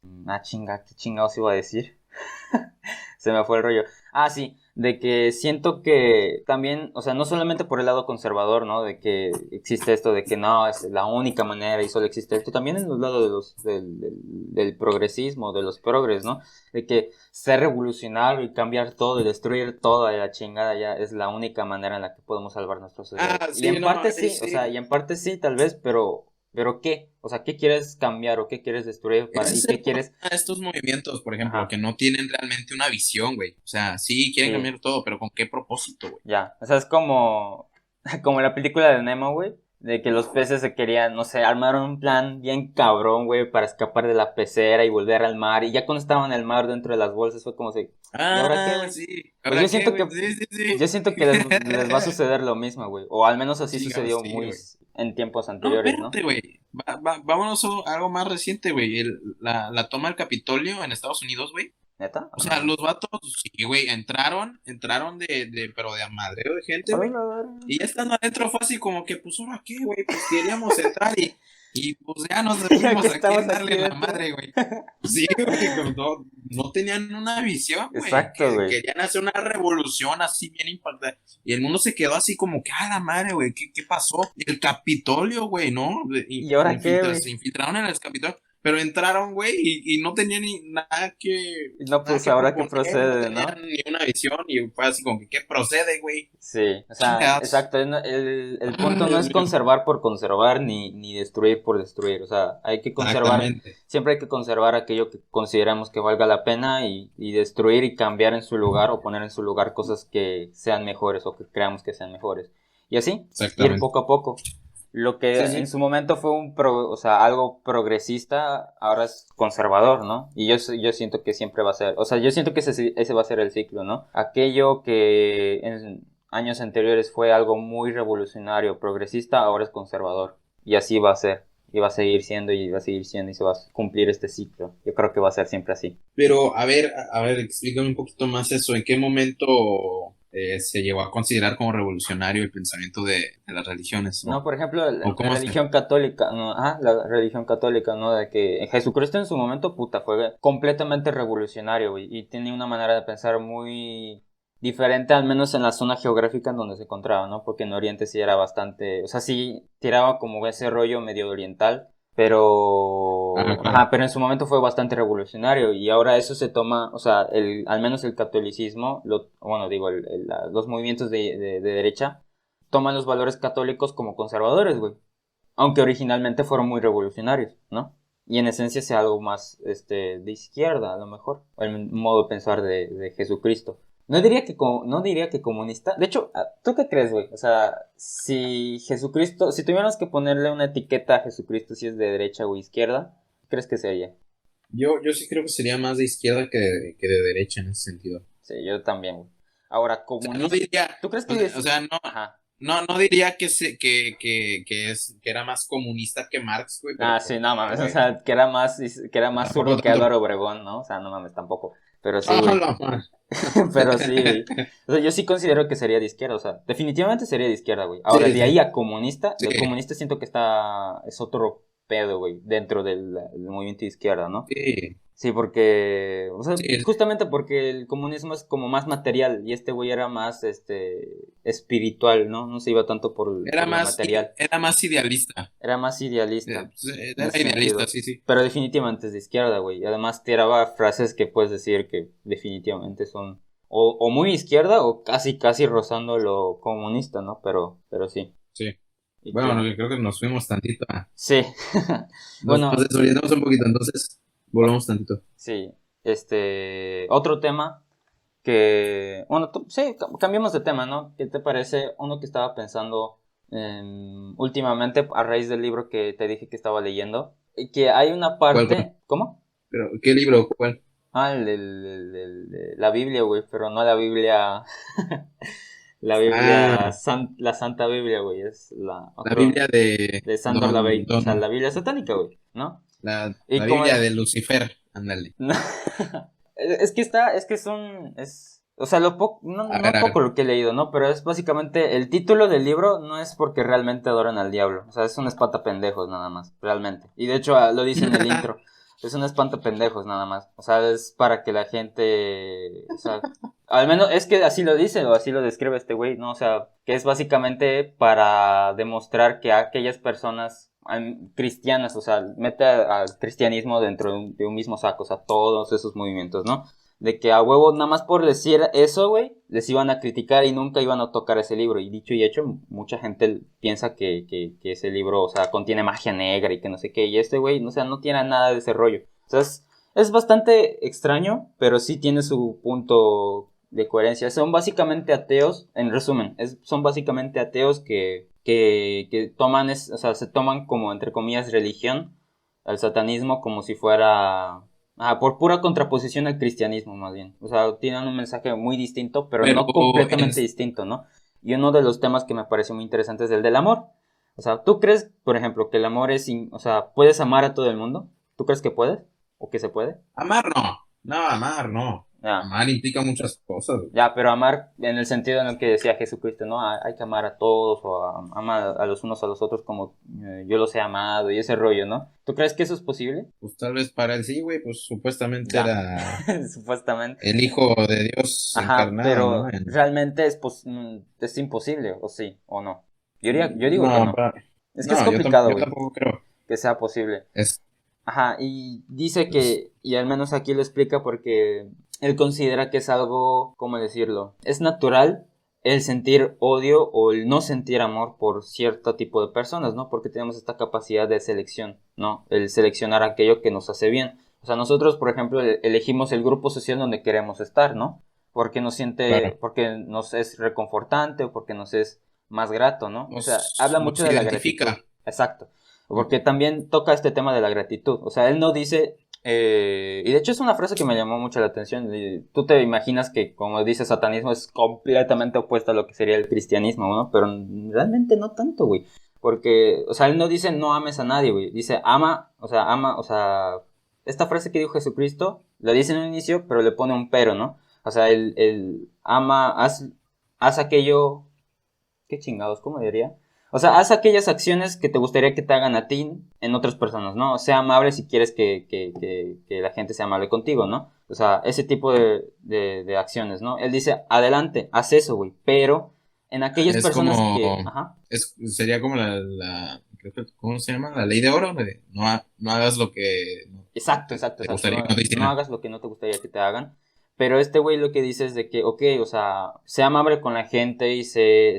S1: ¿qué chingados iba a decir? Se me fue el rollo. Ah, sí, de que siento que también, o sea, no solamente por el lado conservador, ¿no? De que existe esto de que no, es la única manera y solo existe esto, también en los lados del progresismo, de los progres, ¿no? De que ser revolucionario y cambiar todo y destruir todo y la chingada ya es la única manera en la que podemos salvar nuestra sociedad.
S2: Ah,
S1: Y
S2: sí,
S1: en
S2: no,
S1: parte
S2: ahí
S1: sí, o sea,
S2: sí.
S1: y en parte sí, tal vez, pero ¿qué? O sea, ¿qué quieres cambiar o qué quieres destruir
S2: Ese
S1: y
S2: es
S1: qué
S2: el
S1: quieres?
S2: problema de estos movimientos, por ejemplo,
S1: Ajá,
S2: que no tienen realmente una visión, güey. O sea, sí, quieren
S1: sí.
S2: cambiar todo, pero ¿con qué propósito, güey?
S1: Ya, o sea, es como, como la película de Nemo, güey, de que los peces se querían, no sé, armaron un plan bien cabrón, güey, para escapar de la pecera y volver al mar, y ya cuando estaban en el mar dentro de las bolsas fue como si, ¿y ahora qué,
S2: Ah,
S1: güey?
S2: sí.
S1: Pues
S2: ¿Ahora qué, güey? Sí, sí, sí.
S1: yo siento que les va a suceder lo mismo, güey, o al menos así
S2: Chingados,
S1: sucedió
S2: sí, güey.
S1: en tiempos
S2: No,
S1: anteriores, ¿no?
S2: espérate, güey. Vámonos a algo más reciente, güey. La toma del Capitolio en Estados Unidos, güey.
S1: ¿Neta?
S2: O sea,
S1: No.
S2: los vatos, sí, güey, entraron pero de a madreo de gente,
S1: A
S2: güey.
S1: ver, a ver.
S2: Y ya estando adentro fue así como que, pues, ¿ahora qué, güey? Pues queríamos entrar y pues ya nos
S1: Ya que
S2: fuimos aquí
S1: estamos
S2: en
S1: aquí
S2: darle en la
S1: dentro.
S2: madre, güey. Sí, güey, como no tenían una visión, güey.
S1: Exacto, güey.
S2: Querían hacer una revolución así bien impactante. Y el mundo se quedó así como que, la madre, güey, ¿qué pasó? El Capitolio, güey, ¿no?
S1: ¿Y ahora qué, güey?
S2: Se infiltraron en el Capitolio, pero entraron, güey, y no tenían ni
S1: Y no,
S2: nada
S1: pues
S2: que
S1: ahora qué
S2: proponer, no
S1: procede, ¿no?
S2: tenían ni una visión, y fue así como que, ¿qué procede, güey?
S1: Sí, o sea,
S2: Chingados.
S1: exacto. El
S2: Ay,
S1: punto no
S2: Dios
S1: es
S2: mío.
S1: conservar por conservar ni destruir por destruir. O sea, hay que conservar,
S2: Exactamente.
S1: siempre hay que conservar aquello que consideramos que valga la pena y destruir y cambiar en su lugar o poner en su lugar cosas que sean mejores o que creamos que sean mejores. Y así, ir
S2: Exactamente.
S1: poco a poco. Lo que
S2: Sí,
S1: en
S2: sí.
S1: su momento fue o sea, algo progresista, ahora es conservador, ¿no? Y yo siento que siempre va a ser, o sea, yo siento que ese va a ser el ciclo, ¿no? Aquello que en años anteriores fue algo muy revolucionario, progresista, ahora es conservador. Y así va a ser. Y va a seguir siendo y va a seguir siendo y se va a cumplir este ciclo. Yo creo que va a ser siempre así.
S2: Pero, a ver, explícame un poquito más eso. ¿En qué momento se llegó a considerar como revolucionario el pensamiento de las religiones?
S1: No, por ejemplo,
S2: O
S1: la
S2: cómo se...
S1: religión católica, ¿no? La religión católica, ¿no? De que Jesucristo en su momento, puta, fue completamente revolucionario, güey, y tenía una manera de pensar muy diferente, al menos en la zona geográfica en donde se encontraba, ¿no? Porque en Oriente sí era bastante, o sea, sí tiraba como ese rollo medio oriental, Pero,
S2: Claro.
S1: pero en su momento fue bastante revolucionario y ahora eso se toma, o sea, al menos el catolicismo, bueno, digo, los movimientos de derecha toman los valores católicos como conservadores, güey, aunque originalmente fueron muy revolucionarios, ¿no? Y en esencia sea algo más, de izquierda, a lo mejor, o el modo de pensar de Jesucristo. No diría que comunista. De hecho, ¿tú qué crees, güey? O sea, si Jesucristo, si tuviéramos que ponerle una etiqueta a Jesucristo, si es de derecha o izquierda, ¿qué crees que sería?
S2: Yo sí creo que sería más de izquierda que de derecha en ese sentido.
S1: Sí, yo también, güey. Ahora,
S2: O sea, no
S1: comunista.
S2: diría,
S1: ¿Tú crees que
S2: o
S1: es?
S2: sea, no,
S1: Ajá.
S2: no diría que era más comunista que Marx, güey, pero
S1: Ah,
S2: pues,
S1: sí, no mames, o
S2: güey,
S1: sea, que era más
S2: tampoco
S1: zurdo que
S2: tanto.
S1: Álvaro Obregón, ¿no? O sea, no mames, tampoco. Pero sí,
S2: ¡Ah,
S1: güey.
S2: la madre!
S1: Pero sí, güey. O sea, yo sí considero que sería de izquierda, o sea, definitivamente sería de izquierda, güey. Ahora,
S2: Sí,
S1: de ahí
S2: sí,
S1: a comunista,
S2: sí,
S1: de comunista siento que es otro pedo, güey, dentro del movimiento de izquierda, ¿no?
S2: sí,
S1: Sí, porque, o sea,
S2: sí.
S1: justamente porque el comunismo es como más material y este güey era más, espiritual, ¿no? No se iba tanto por lo material.
S2: Era más idealista.
S1: Era más idealista en
S2: Era
S1: ese
S2: idealista,
S1: sentido.
S2: sí, sí.
S1: Pero definitivamente es de izquierda, güey. Y además tiraba frases que puedes decir que definitivamente son o muy izquierda o casi, casi rozando lo comunista, ¿no? Pero sí.
S2: Sí.
S1: ¿Y
S2: Bueno,
S1: qué?
S2: creo que nos fuimos tantito.
S1: Sí.
S2: Nos
S1: Bueno,
S2: desorientamos un poquito, entonces
S1: o-
S2: volvamos tantito.
S1: sí. Otro tema que, bueno, sí, cambiemos de tema, ¿no? ¿Qué te parece? Uno que estaba pensando últimamente a raíz del libro que te dije que estaba leyendo, y que hay una
S2: ¿Cuál?
S1: parte, ¿cómo?
S2: Pero, ¿qué libro? ¿Cuál?
S1: Ah, la Biblia, güey, pero no la Biblia, la Biblia,
S2: Ah,
S1: la Santa Biblia, güey, es
S2: la
S1: otro,
S2: Biblia de
S1: de Sandor Lavey, o sea,
S2: Don,
S1: la Biblia satánica, güey, ¿no? Y
S2: la
S1: como,
S2: Biblia de Lucifer, ándale.
S1: no, o sea, no
S2: A
S1: poco
S2: ver,
S1: lo que he leído, ¿no? Pero es básicamente, el título del libro no es porque realmente adoran al diablo, o sea, es un espantapendejos nada más, realmente. Y de hecho lo dice en el intro, es un espantapendejos nada más, o sea, es para que la gente, o sea, al menos es que así lo dice o así lo describe este güey, ¿no? O sea, que es básicamente para demostrar que aquellas personas cristianas, o sea, mete al cristianismo dentro de un mismo saco, o sea, todos esos movimientos, ¿no? De que a huevo, nada más por decir eso, güey, les iban a criticar y nunca iban a tocar ese libro. Y dicho y hecho, mucha gente piensa que ese libro, o sea, contiene magia negra y que no sé qué. Y este güey, o sea, no tiene nada de ese rollo. O sea, es bastante extraño, pero sí tiene su punto de coherencia. Son básicamente ateos, en resumen, son básicamente ateos que toman, o sea, se toman como, entre comillas, religión al satanismo como si fuera por pura contraposición al cristianismo, más bien. O sea, tienen un mensaje muy distinto, pero
S2: pero
S1: no completamente
S2: es,
S1: distinto, ¿no? Y uno de los temas que me parece muy interesante es el del amor. O sea, ¿tú crees, por ejemplo, que el amor o sea, puedes amar a todo el mundo? ¿Tú crees que puedes? ¿O que se puede?
S2: amar no, no, amar no.
S1: Ya,
S2: Amar implica muchas cosas.
S1: ya, pero amar en el sentido en el que decía Jesucristo, ¿no? Hay que amar a todos o amar a los unos a los otros como yo los he amado y ese rollo, ¿no? ¿Tú crees que eso es posible?
S2: Pues tal vez para él sí, güey, pues supuestamente
S1: Ya,
S2: era
S1: supuestamente.
S2: el Hijo de Dios
S1: Ajá,
S2: encarnado, ¿no?
S1: pero realmente es imposible, o sí, o no. Yo digo que
S2: No,
S1: no. Es que es
S2: no,
S1: complicado,
S2: yo
S1: güey,
S2: tampoco creo.
S1: que sea posible.
S2: Es,
S1: Ajá, y dice
S2: pues,
S1: y al menos aquí lo explica porque él considera que es algo, ¿cómo decirlo? Es natural el sentir odio o el no sentir amor por cierto tipo de personas, ¿no? Porque tenemos esta capacidad de selección, ¿no? El seleccionar aquello que nos hace bien. O sea, nosotros, por ejemplo, elegimos el grupo social donde queremos estar, ¿no?
S2: claro,
S1: Porque nos es reconfortante o porque nos es más grato, ¿no? O sea, habla mucho
S2: nos
S1: de la gratitud.
S2: identifica.
S1: Exacto. Porque también toca este tema de la gratitud. O sea, él no dice, y de hecho es una frase que me llamó mucho la atención. Tú te imaginas que, como dice, satanismo es completamente opuesto a lo que sería el cristianismo, ¿no? Pero realmente no tanto, güey. Porque, o sea, él no dice no ames a nadie, güey. Dice o sea, esta frase que dijo Jesucristo, la dice en un inicio, pero le pone un pero, ¿no? O sea, el ama, haz aquello, ¿qué chingados? ¿Cómo diría? O sea, haz aquellas acciones que te gustaría que te hagan a ti en otras personas, ¿no? Sea amable si quieres que la gente sea amable contigo, ¿no? O sea, ese tipo de acciones, ¿no? Él dice, adelante, haz eso, güey. Pero en aquellas
S2: Es
S1: personas
S2: como,
S1: que... Ajá.
S2: sería como creo que, ¿cómo se llama? La ley de oro, no, no hagas lo que
S1: Exacto, exacto,
S2: te
S1: exacto.
S2: gustaría que no te
S1: No
S2: hicieran.
S1: hagas lo que no te gustaría que te hagan. Pero este güey lo que dice es de que, ok, o sea, sé amable con la gente y sé,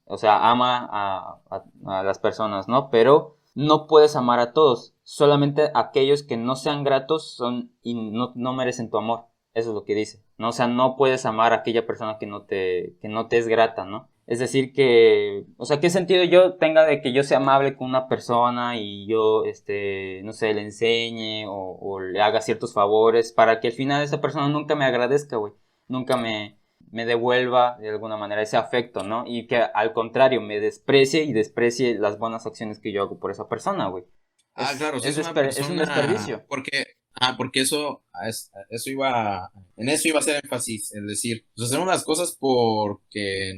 S1: o sea, ama a las personas, ¿no? Pero no puedes amar a todos. Solamente aquellos que no sean gratos son y no merecen tu amor. Eso es lo que dice, ¿no? O sea, no puedes amar a aquella persona que no te es grata, ¿no? Es decir que, o sea, ¿qué sentido yo tenga de que yo sea amable con una persona y yo, no sé, le enseñe o le haga ciertos favores para que al final esa persona nunca me agradezca, güey? Nunca me devuelva de alguna manera ese afecto, ¿no? Y que al contrario me desprecie y desprecie las buenas acciones que yo hago por esa persona, güey.
S2: Ah, claro, si es una
S1: Es un
S2: persona,
S1: desperdicio.
S2: porque eso, eso iba, en eso iba a hacer énfasis, es decir, pues hacemos las cosas porque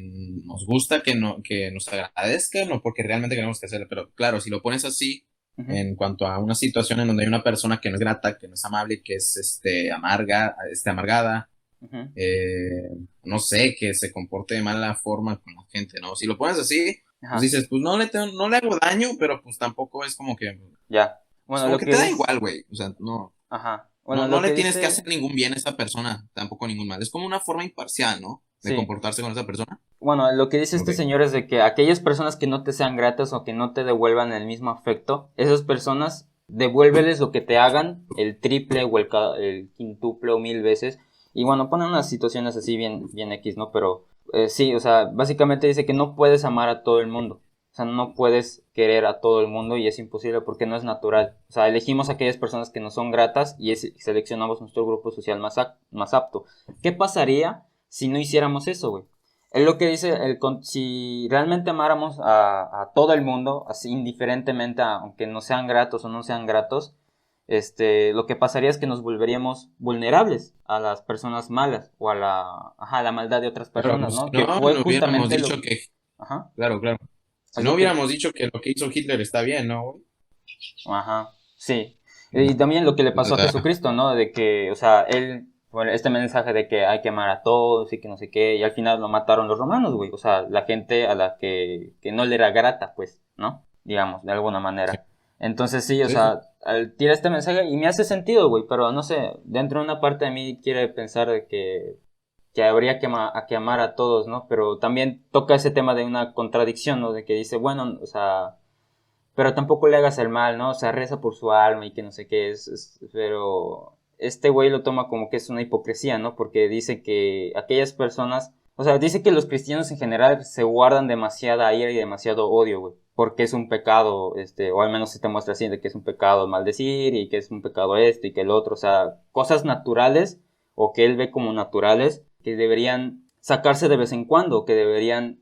S2: nos gusta que nos agradezcan o porque realmente queremos que hacerlo, pero claro, si lo pones así,
S1: Ujú,
S2: en cuanto a una situación en donde hay una persona que no es grata, que no es amable, que es, amargada,
S1: ujú.
S2: eh, no sé, que se comporte de mala forma con la gente, ¿no? Si lo pones así, pues
S1: Ajá,
S2: dices, pues no le hago daño, pero pues tampoco es como que
S1: ya.
S2: pues
S1: Bueno,
S2: como
S1: lo
S2: que
S1: que
S2: te da
S1: dice,
S2: igual, güey. O sea,
S1: ajá. Bueno,
S2: no
S1: lo
S2: le
S1: que
S2: tienes que
S1: dice,
S2: hacer ningún bien a esa persona, tampoco ningún mal. Es como una forma imparcial, ¿no? De
S1: sí.
S2: comportarse con esa persona.
S1: Bueno, lo que dice
S2: Ok.
S1: este señor es de que aquellas personas que no te sean gratas o que no te devuelvan el mismo afecto, esas personas devuélveles lo que te hagan el triple o el quintuple o 1000 veces. Y bueno, pone unas situaciones así bien X, ¿no? Pero sí, o sea, básicamente dice que no puedes amar a todo el mundo. O sea, no puedes querer a todo el mundo y es imposible porque no es natural. O sea, elegimos aquellas personas que nos son gratas y seleccionamos nuestro grupo social más apto. ¿Qué pasaría si no hiciéramos eso, güey? Es lo que dice, si realmente amáramos a todo el mundo, así indiferentemente, aunque no sean gratos o no sean gratos, lo que pasaría es que nos volveríamos vulnerables a las personas malas o a la maldad de otras
S2: Claro,
S1: personas,
S2: pues si
S1: ¿no? Que
S2: no,
S1: fue
S2: no hubiéramos
S1: justamente
S2: dicho que,
S1: ajá,
S2: claro, claro. Si
S1: es
S2: no
S1: lo que,
S2: hubiéramos dicho que lo que hizo Hitler está bien, ¿no, güey?
S1: ajá, sí. Y también lo que le
S2: O
S1: pasó a
S2: sea,
S1: Jesucristo, ¿no? De que, o sea, él, bueno, este mensaje de que hay que amar a todos y que no sé qué, y al final lo mataron los romanos, güey. O sea, la gente a la que no le era grata, pues, ¿no? Digamos, de alguna
S2: sí,
S1: manera. Entonces sí, o
S2: sí, sí.
S1: sea, tira este mensaje y me hace sentido, güey, pero no sé, dentro de una parte de mí quiere pensar de que habría que amar a todos, ¿no? Pero también toca ese tema de una contradicción, ¿no? De que dice, bueno, o sea, pero tampoco le hagas el mal, ¿no? O sea, reza por su alma y que no sé qué pero este güey lo toma como que es una hipocresía, ¿no? Porque dice que aquellas personas, o sea, dice que los cristianos en general se guardan demasiada ira y demasiado odio, güey, porque es un pecado, o al menos se te muestra así, de que es un pecado maldecir y que es un pecado esto y que el otro, o sea, cosas naturales o que él ve como naturales que deberían sacarse de vez en cuando, que deberían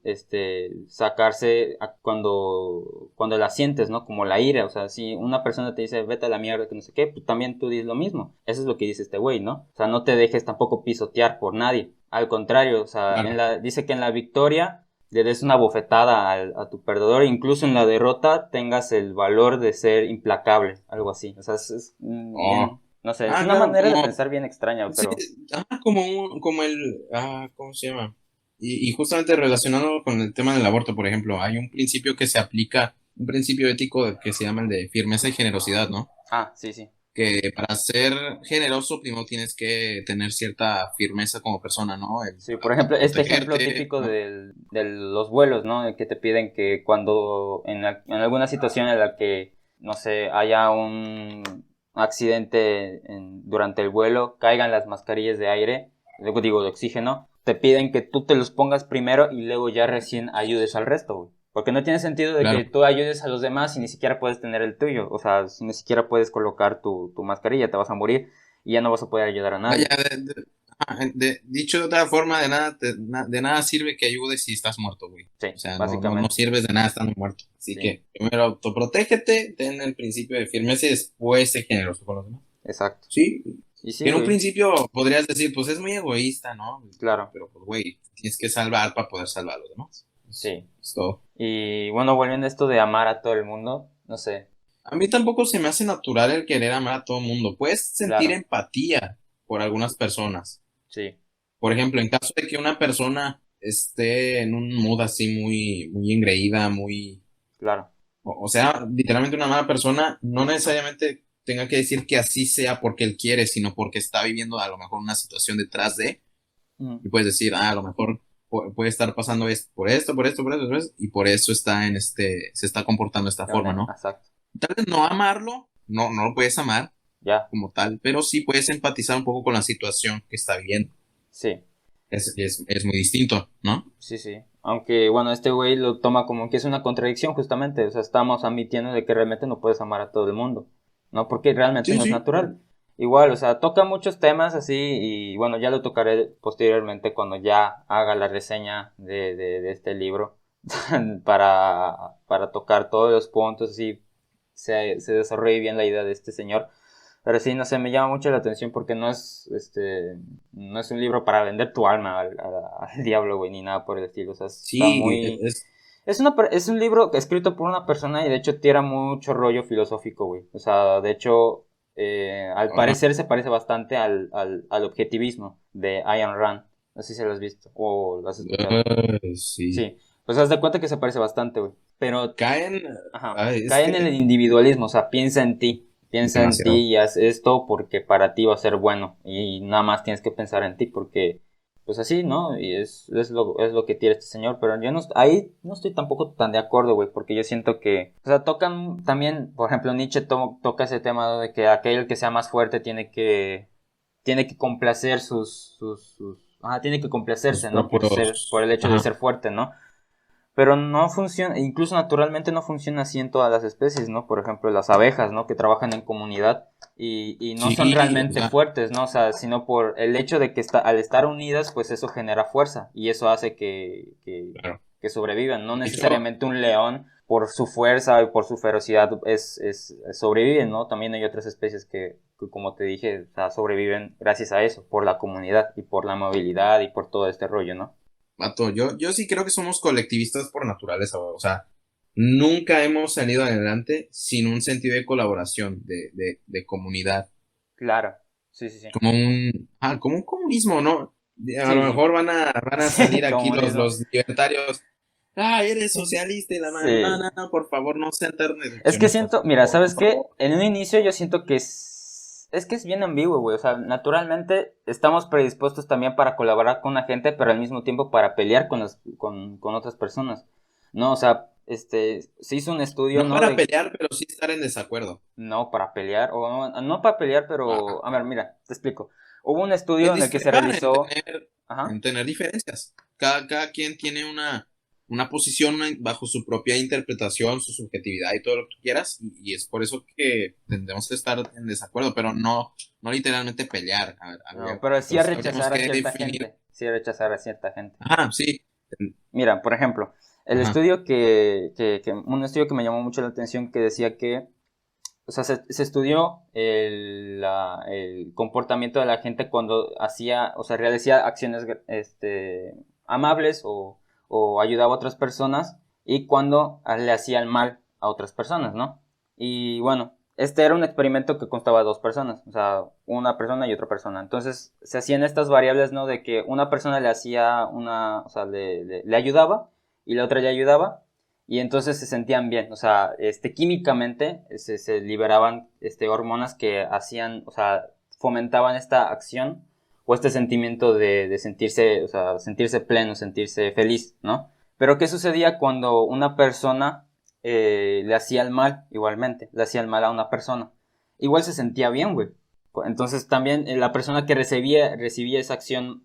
S1: sacarse cuando la sientes, ¿no? Como la ira, o sea, si una persona te dice vete a la mierda, que no sé qué, pues también tú dices lo mismo. Eso es lo que dice este güey, ¿no? O sea, no te dejes tampoco pisotear por nadie. Al contrario, o sea,
S2: Claro.
S1: dice que en la victoria le des una bofetada a tu perdedor, incluso en la derrota tengas el valor de ser implacable, algo así. O sea,
S2: Oh.
S1: bien, no sé, es una
S2: Claro,
S1: manera de
S2: como,
S1: pensar bien extraña,
S2: sí,
S1: pero
S2: como ¿cómo se llama? Y justamente relacionado con el tema del aborto, por ejemplo, hay un principio que se aplica, un principio ético que se llama el de firmeza y generosidad, ¿no?
S1: sí, sí.
S2: Que para ser generoso primero tienes que tener cierta firmeza como persona, ¿no?
S1: Sí, por ejemplo, este ejemplo
S2: Protegerte,
S1: típico
S2: ¿no?
S1: de los vuelos, ¿no? De que te piden que cuando en alguna situación en la que, no sé, haya un accidente durante el vuelo, caigan las mascarillas de aire, luego digo de oxígeno, te piden que tú te los pongas primero y luego ya recién ayudes al resto, güey. Porque no tiene sentido de
S2: Claro.
S1: que tú ayudes a los demás y ni siquiera puedes tener el tuyo. O sea, si ni siquiera puedes colocar tu mascarilla, te vas a morir y ya no vas a poder ayudar a
S2: Vaya,
S1: nadie.
S2: dicho de otra forma, de nada sirve que ayudes si estás muerto, güey.
S1: Sí,
S2: O sea, no
S1: básicamente.
S2: sirves de nada estando muerto. Así
S1: Sí,
S2: que primero autoprotégete, ten el principio de firmeza y después sé generoso con los demás.
S1: exacto.
S2: Sí,
S1: Y
S2: que
S1: sí,
S2: en un
S1: güey,
S2: principio podrías decir, pues es muy egoísta, ¿no?
S1: claro,
S2: Pero pues, güey, tienes que salvar para poder salvar a los demás.
S1: sí.
S2: Es todo.
S1: Y bueno, volviendo a esto de amar a todo el mundo, no sé,
S2: A mí tampoco se me hace natural el querer amar a todo el mundo. Puedes sentir
S1: claro,
S2: empatía por algunas personas.
S1: sí,
S2: Por ejemplo, en caso de que una persona esté en un mood así muy engreída, muy,
S1: claro,
S2: O sea, literalmente una mala persona no necesariamente tenga que decir que así sea porque él quiere, sino porque está viviendo a lo mejor una situación detrás de,
S1: Mm,
S2: y puedes decir, ah, a lo mejor puede estar pasando esto, por esto, por esto, por esto, por esto, y por eso está se está comportando de esta forma, ¿no?
S1: exacto.
S2: Tal vez no amarlo, no lo puedes amar
S1: Ya,
S2: como tal, pero sí puedes empatizar un poco con la situación que está viviendo.
S1: sí.
S2: Es muy distinto, ¿no?
S1: Sí, sí. Aunque, bueno, este güey lo toma como que es una contradicción justamente. O sea, estamos admitiendo de que realmente no puedes amar a todo el mundo, ¿no? Porque realmente
S2: Sí,
S1: no es
S2: sí.
S1: natural. Igual, o sea, toca muchos temas así y bueno, ya lo tocaré posteriormente cuando ya haga la reseña de este libro para tocar todos los puntos y se desarrolle bien la idea de este señor. Pero sí, no sé, me llama mucho la atención porque no es un libro para vender tu alma al diablo, güey, ni nada por el estilo. O sea, está
S2: Sí,
S1: muy... es un libro escrito por una persona y de hecho tira mucho rollo filosófico, güey. O sea, de hecho, al
S2: ahora,
S1: parecer se parece bastante al objetivismo de Ayn Rand. No sé si lo has visto o lo has escuchado.
S2: sí.
S1: Sí, pues haz de cuenta que se parece bastante, güey. Pero
S2: Caen,
S1: ajá,
S2: ay, es
S1: cae en el
S2: que
S1: individualismo, o sea, piensa en
S2: demasiado.
S1: ti y haz esto porque para ti va a ser bueno y nada más tienes que pensar en ti porque, pues así, ¿no? Y es lo que tiene este señor, pero yo no, ahí no estoy tampoco tan de acuerdo, güey, porque yo siento que, o sea, tocan también, por ejemplo, Nietzsche toca ese tema de que aquel que sea más fuerte tiene que complacer tiene que
S2: Sus
S1: complacerse, ¿no? Por
S2: propios,
S1: el hecho de
S2: ajá,
S1: ser fuerte, ¿no? Pero no funciona, incluso naturalmente no funciona así en todas las especies, ¿no? Por ejemplo, las abejas, ¿no? Que trabajan en comunidad y no son
S2: sí, o
S1: realmente
S2: sea,
S1: fuertes, ¿no? O sea, sino por el hecho de que al estar unidas, pues eso genera fuerza y eso hace
S2: claro.
S1: que sobrevivan. No
S2: De hecho,
S1: necesariamente un león, por su fuerza y por su ferocidad, sobreviven, ¿no? También hay otras especies que, como te dije, o sea, sobreviven gracias a eso, por la comunidad y por la movilidad y por todo este rollo, ¿no?
S2: vato, yo sí creo que somos colectivistas por naturaleza, güey. O sea, nunca hemos salido adelante sin un sentido de colaboración, de comunidad,
S1: Claro, sí, sí, sí.
S2: como un comunismo, ¿no? A lo
S1: Sí,
S2: mejor van a salir
S1: sí,
S2: aquí
S1: comunismo.
S2: los libertarios. Ah, eres socialista y la madre. No,
S1: Sí.
S2: no, no, por favor, no sean tan
S1: Es que
S2: reduccionistas,
S1: siento,
S2: por
S1: mira,
S2: favor, por
S1: ¿sabes qué?
S2: favor.
S1: En un inicio yo siento que es que es bien ambiguo, güey. O sea, naturalmente estamos predispuestos también para colaborar con la gente, pero al mismo tiempo para pelear con otras personas. No, o sea, se hizo un estudio,
S2: No
S1: ¿no?
S2: para pelear, pero sí estar en desacuerdo.
S1: No para pelear, o no para pelear, pero, a ver,
S2: Ajá.
S1: mira, te explico. Hubo un
S2: En
S1: estudio en el que se
S2: discrepar,
S1: realizó, ajá,
S2: en tener diferencias. Cada quien tiene una posición bajo su propia interpretación, su subjetividad y todo lo que tú quieras, y es por eso que tendremos que estar en desacuerdo, pero no literalmente pelear. A
S1: no,
S2: ver,
S1: pero sí a
S2: entonces habríamos
S1: rechazar a
S2: que
S1: cierta
S2: definir.
S1: gente, sí a rechazar a cierta gente.
S2: Ajá, sí.
S1: Mira, por ejemplo, el
S2: Ajá.
S1: estudio un estudio que me llamó mucho la atención que decía que, o sea, se estudió el comportamiento de la gente cuando hacía, o sea, realizaba acciones, amables o ayudaba a otras personas y cuando le hacía el mal a otras personas, ¿no? Y bueno, este era un experimento que constaba de dos personas, o sea, una persona y otra persona. Entonces, se hacían estas variables, ¿no? De que una persona le hacía o sea, le ayudaba y la otra le ayudaba y entonces se sentían bien, o sea, químicamente se liberaban hormonas que hacían, o sea, fomentaban esta acción o este sentimiento de sentirse, o sea, sentirse pleno, sentirse feliz, ¿no? Pero ¿qué sucedía cuando una persona le hacía el mal igualmente? Le hacía el mal a una persona. Igual se sentía bien, güey. Entonces también la persona que recibía esa acción,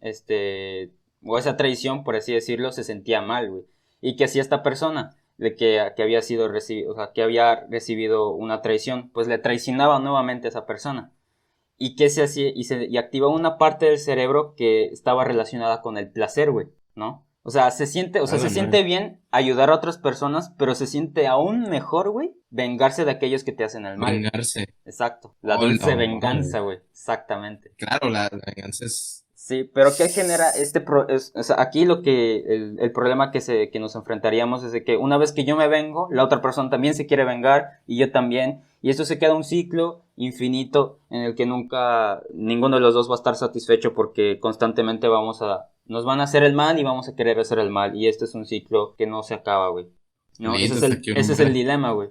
S1: o esa traición, por así decirlo, se sentía mal, güey. ¿Y qué hacía esta persona? Que había sido o sea, que había recibido una traición, pues le traicionaba nuevamente a esa persona. ¿Y qué se hacía? Y activaba una parte del cerebro que estaba relacionada con el placer, güey, ¿no? O
S2: A
S1: sea, se
S2: la
S1: siente
S2: madre.
S1: bien ayudar a otras personas, pero se siente aún mejor, güey, vengarse de aquellos que te hacen el mal.
S2: Vengarse.
S1: Exacto. La dulce
S2: Hola,
S1: venganza, güey. Exactamente.
S2: claro, la venganza es.
S1: Sí, pero ¿qué genera o sea, aquí el problema que nos enfrentaríamos es de que una vez que yo me vengo, la otra persona también se quiere vengar y yo también, y esto se queda un ciclo infinito en el que nunca ninguno de los dos va a estar satisfecho porque constantemente nos van a hacer el mal y vamos a querer hacer el mal y esto es un ciclo que no se acaba, güey. ¿no?
S2: Listo, hasta aquí
S1: Ese
S2: un
S1: es el
S2: buen.
S1: dilema, güey.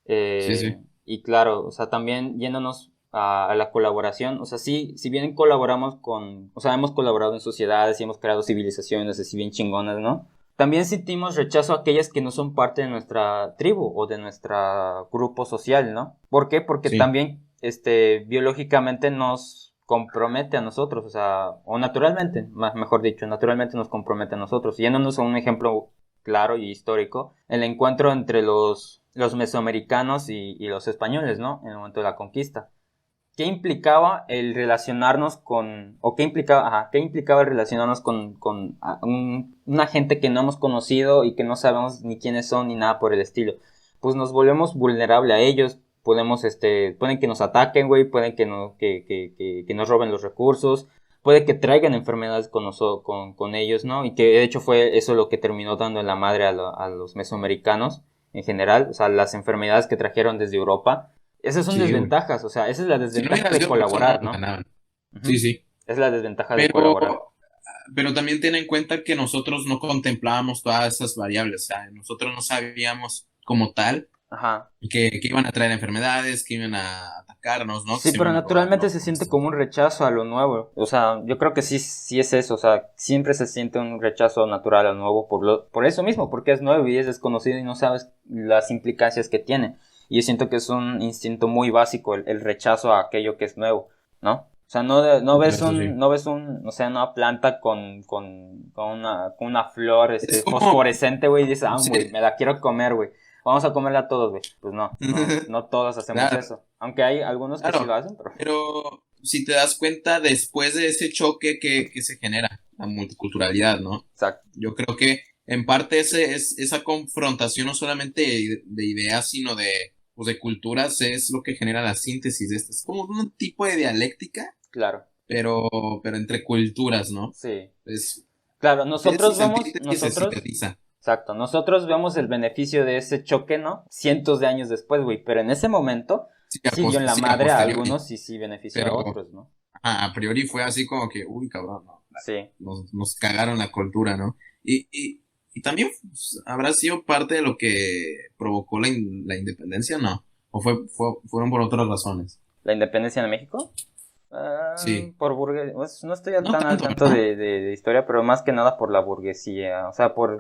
S2: Sí, sí.
S1: Y claro, o sea, también yéndonos a la colaboración, o sea, sí, si bien colaboramos con, o sea, hemos colaborado en sociedades y hemos creado civilizaciones así bien chingonas, ¿no? También sentimos rechazo a aquellas que no son parte de nuestra tribu o de nuestro grupo social, ¿no? ¿Por qué? Porque
S2: Sí.
S1: también, biológicamente nos compromete a nosotros, o sea, o naturalmente, mejor dicho, naturalmente nos compromete a nosotros. Yéndonos a un ejemplo claro y histórico, el encuentro entre los mesoamericanos y los españoles, ¿no? En el momento de la conquista. ¿Qué implicaba el relacionarnos con, o qué implicaba el relacionarnos con una gente que no hemos conocido y que no sabemos ni quiénes son ni nada por el estilo? Pues nos volvemos vulnerable a ellos, podemos, pueden que nos ataquen, güey, pueden que, no, que nos roben los recursos, puede que traigan enfermedades con ellos, ¿no? Y que de hecho fue eso lo que terminó dando en la madre a los mesoamericanos en general, o sea, las enfermedades que trajeron desde Europa. Esas son
S2: Sí, güey.
S1: desventajas, o sea, esa es la
S2: Si no
S1: desventaja
S2: hubiera
S1: de
S2: sido por eso, no
S1: colaborar,
S2: nos
S1: ¿no?
S2: ganaban. Sí,
S1: Ujú.
S2: sí.
S1: Es la desventaja de
S2: Pero,
S1: colaborar.
S2: pero también ten en cuenta que nosotros no contemplábamos todas esas variables. O sea, nosotros no sabíamos como tal
S1: Ajá.
S2: que iban a traer enfermedades, que iban a atacarnos, ¿no? Que
S1: Sí,
S2: se
S1: pero
S2: iban a robar
S1: naturalmente se siente como un rechazo a lo nuevo. O sea, yo creo que sí, sí es eso. O sea, siempre se siente un rechazo natural a lo nuevo por eso mismo, porque es nuevo y es desconocido y no sabes las implicancias que tiene. Y yo siento que es un instinto muy básico el rechazo a aquello que es nuevo, ¿no? O sea,
S2: Eso sí.
S1: no ves o sea, una planta con una flor,
S2: Es como,
S1: fosforescente, güey, y dices, ah,
S2: sí.
S1: güey, me la quiero comer, güey. Vamos a comerla todos, güey. Pues no todos hacemos
S2: Claro,
S1: eso. Aunque hay algunos que sí lo
S2: claro.
S1: hacen, pero...
S2: Pero si te das cuenta, después de ese choque que se genera, la multiculturalidad, ¿no?
S1: Exacto,
S2: Yo creo que en parte esa confrontación no solamente de ideas, sino pues de culturas es lo que genera la síntesis de esto. Es como un tipo de dialéctica,
S1: claro,
S2: pero, pero entre culturas, ¿no?
S1: sí.
S2: Es,
S1: Claro,
S2: tesis, antítesis, se sintetiza.
S1: exacto, nosotros vemos el beneficio de ese choque, ¿no? Cientos de años después, güey, pero en ese momento sí dio en la
S2: Sí, a
S1: madre a
S2: posteriori.
S1: algunos y sí benefició a
S2: Pero
S1: otros, ¿no?
S2: a priori fue así como que, uy, cabrón, no,
S1: Sí.
S2: nos cagaron la cultura, ¿no? Y también pues, habrá sido parte de lo que provocó la independencia, ¿no? ¿O fueron por otras razones?
S1: ¿La independencia de México?
S2: Sí,
S1: Por burguesía, pues, no estoy
S2: no
S1: tan al
S2: tanto,
S1: tanto
S2: ¿no?
S1: de historia, pero más que nada por la burguesía, o sea, por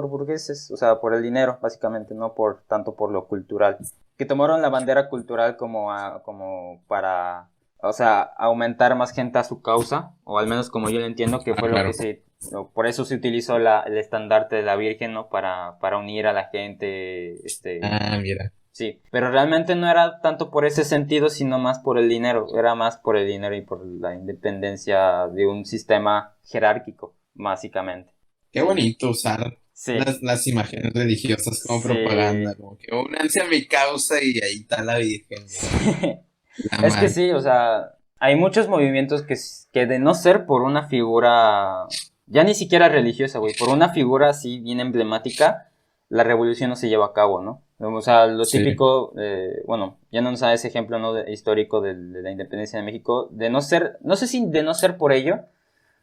S1: burgueses, o sea, por el dinero, básicamente, no por tanto por lo cultural. Que tomaron la bandera cultural como para, o sea, aumentar más gente a su causa, o al menos como yo lo entiendo, que
S2: Ah,
S1: fue
S2: claro.
S1: por eso se utilizó el estandarte de la Virgen, ¿no? Para unir a la gente,
S2: Ah, mira.
S1: sí, pero realmente no era tanto por ese sentido, sino más por el dinero. Era más por el dinero y por la independencia de un sistema jerárquico, básicamente.
S2: Qué bonito usar
S1: Sí,
S2: las imágenes religiosas como
S1: sí,
S2: propaganda, como que únanse a mi causa y ahí está la Virgen,
S1: sí.
S2: mira, la
S1: Es que
S2: madre.
S1: sí, o sea, hay muchos movimientos que de no ser por una figura, ya ni siquiera religiosa, güey, por una figura así bien emblemática, la revolución no se lleva a cabo, ¿no? O sea, lo
S2: Sí,
S1: típico, bueno, ya no nos da ese ejemplo, ¿no? Histórico de la independencia de México, de no ser, no sé si de no ser por ello,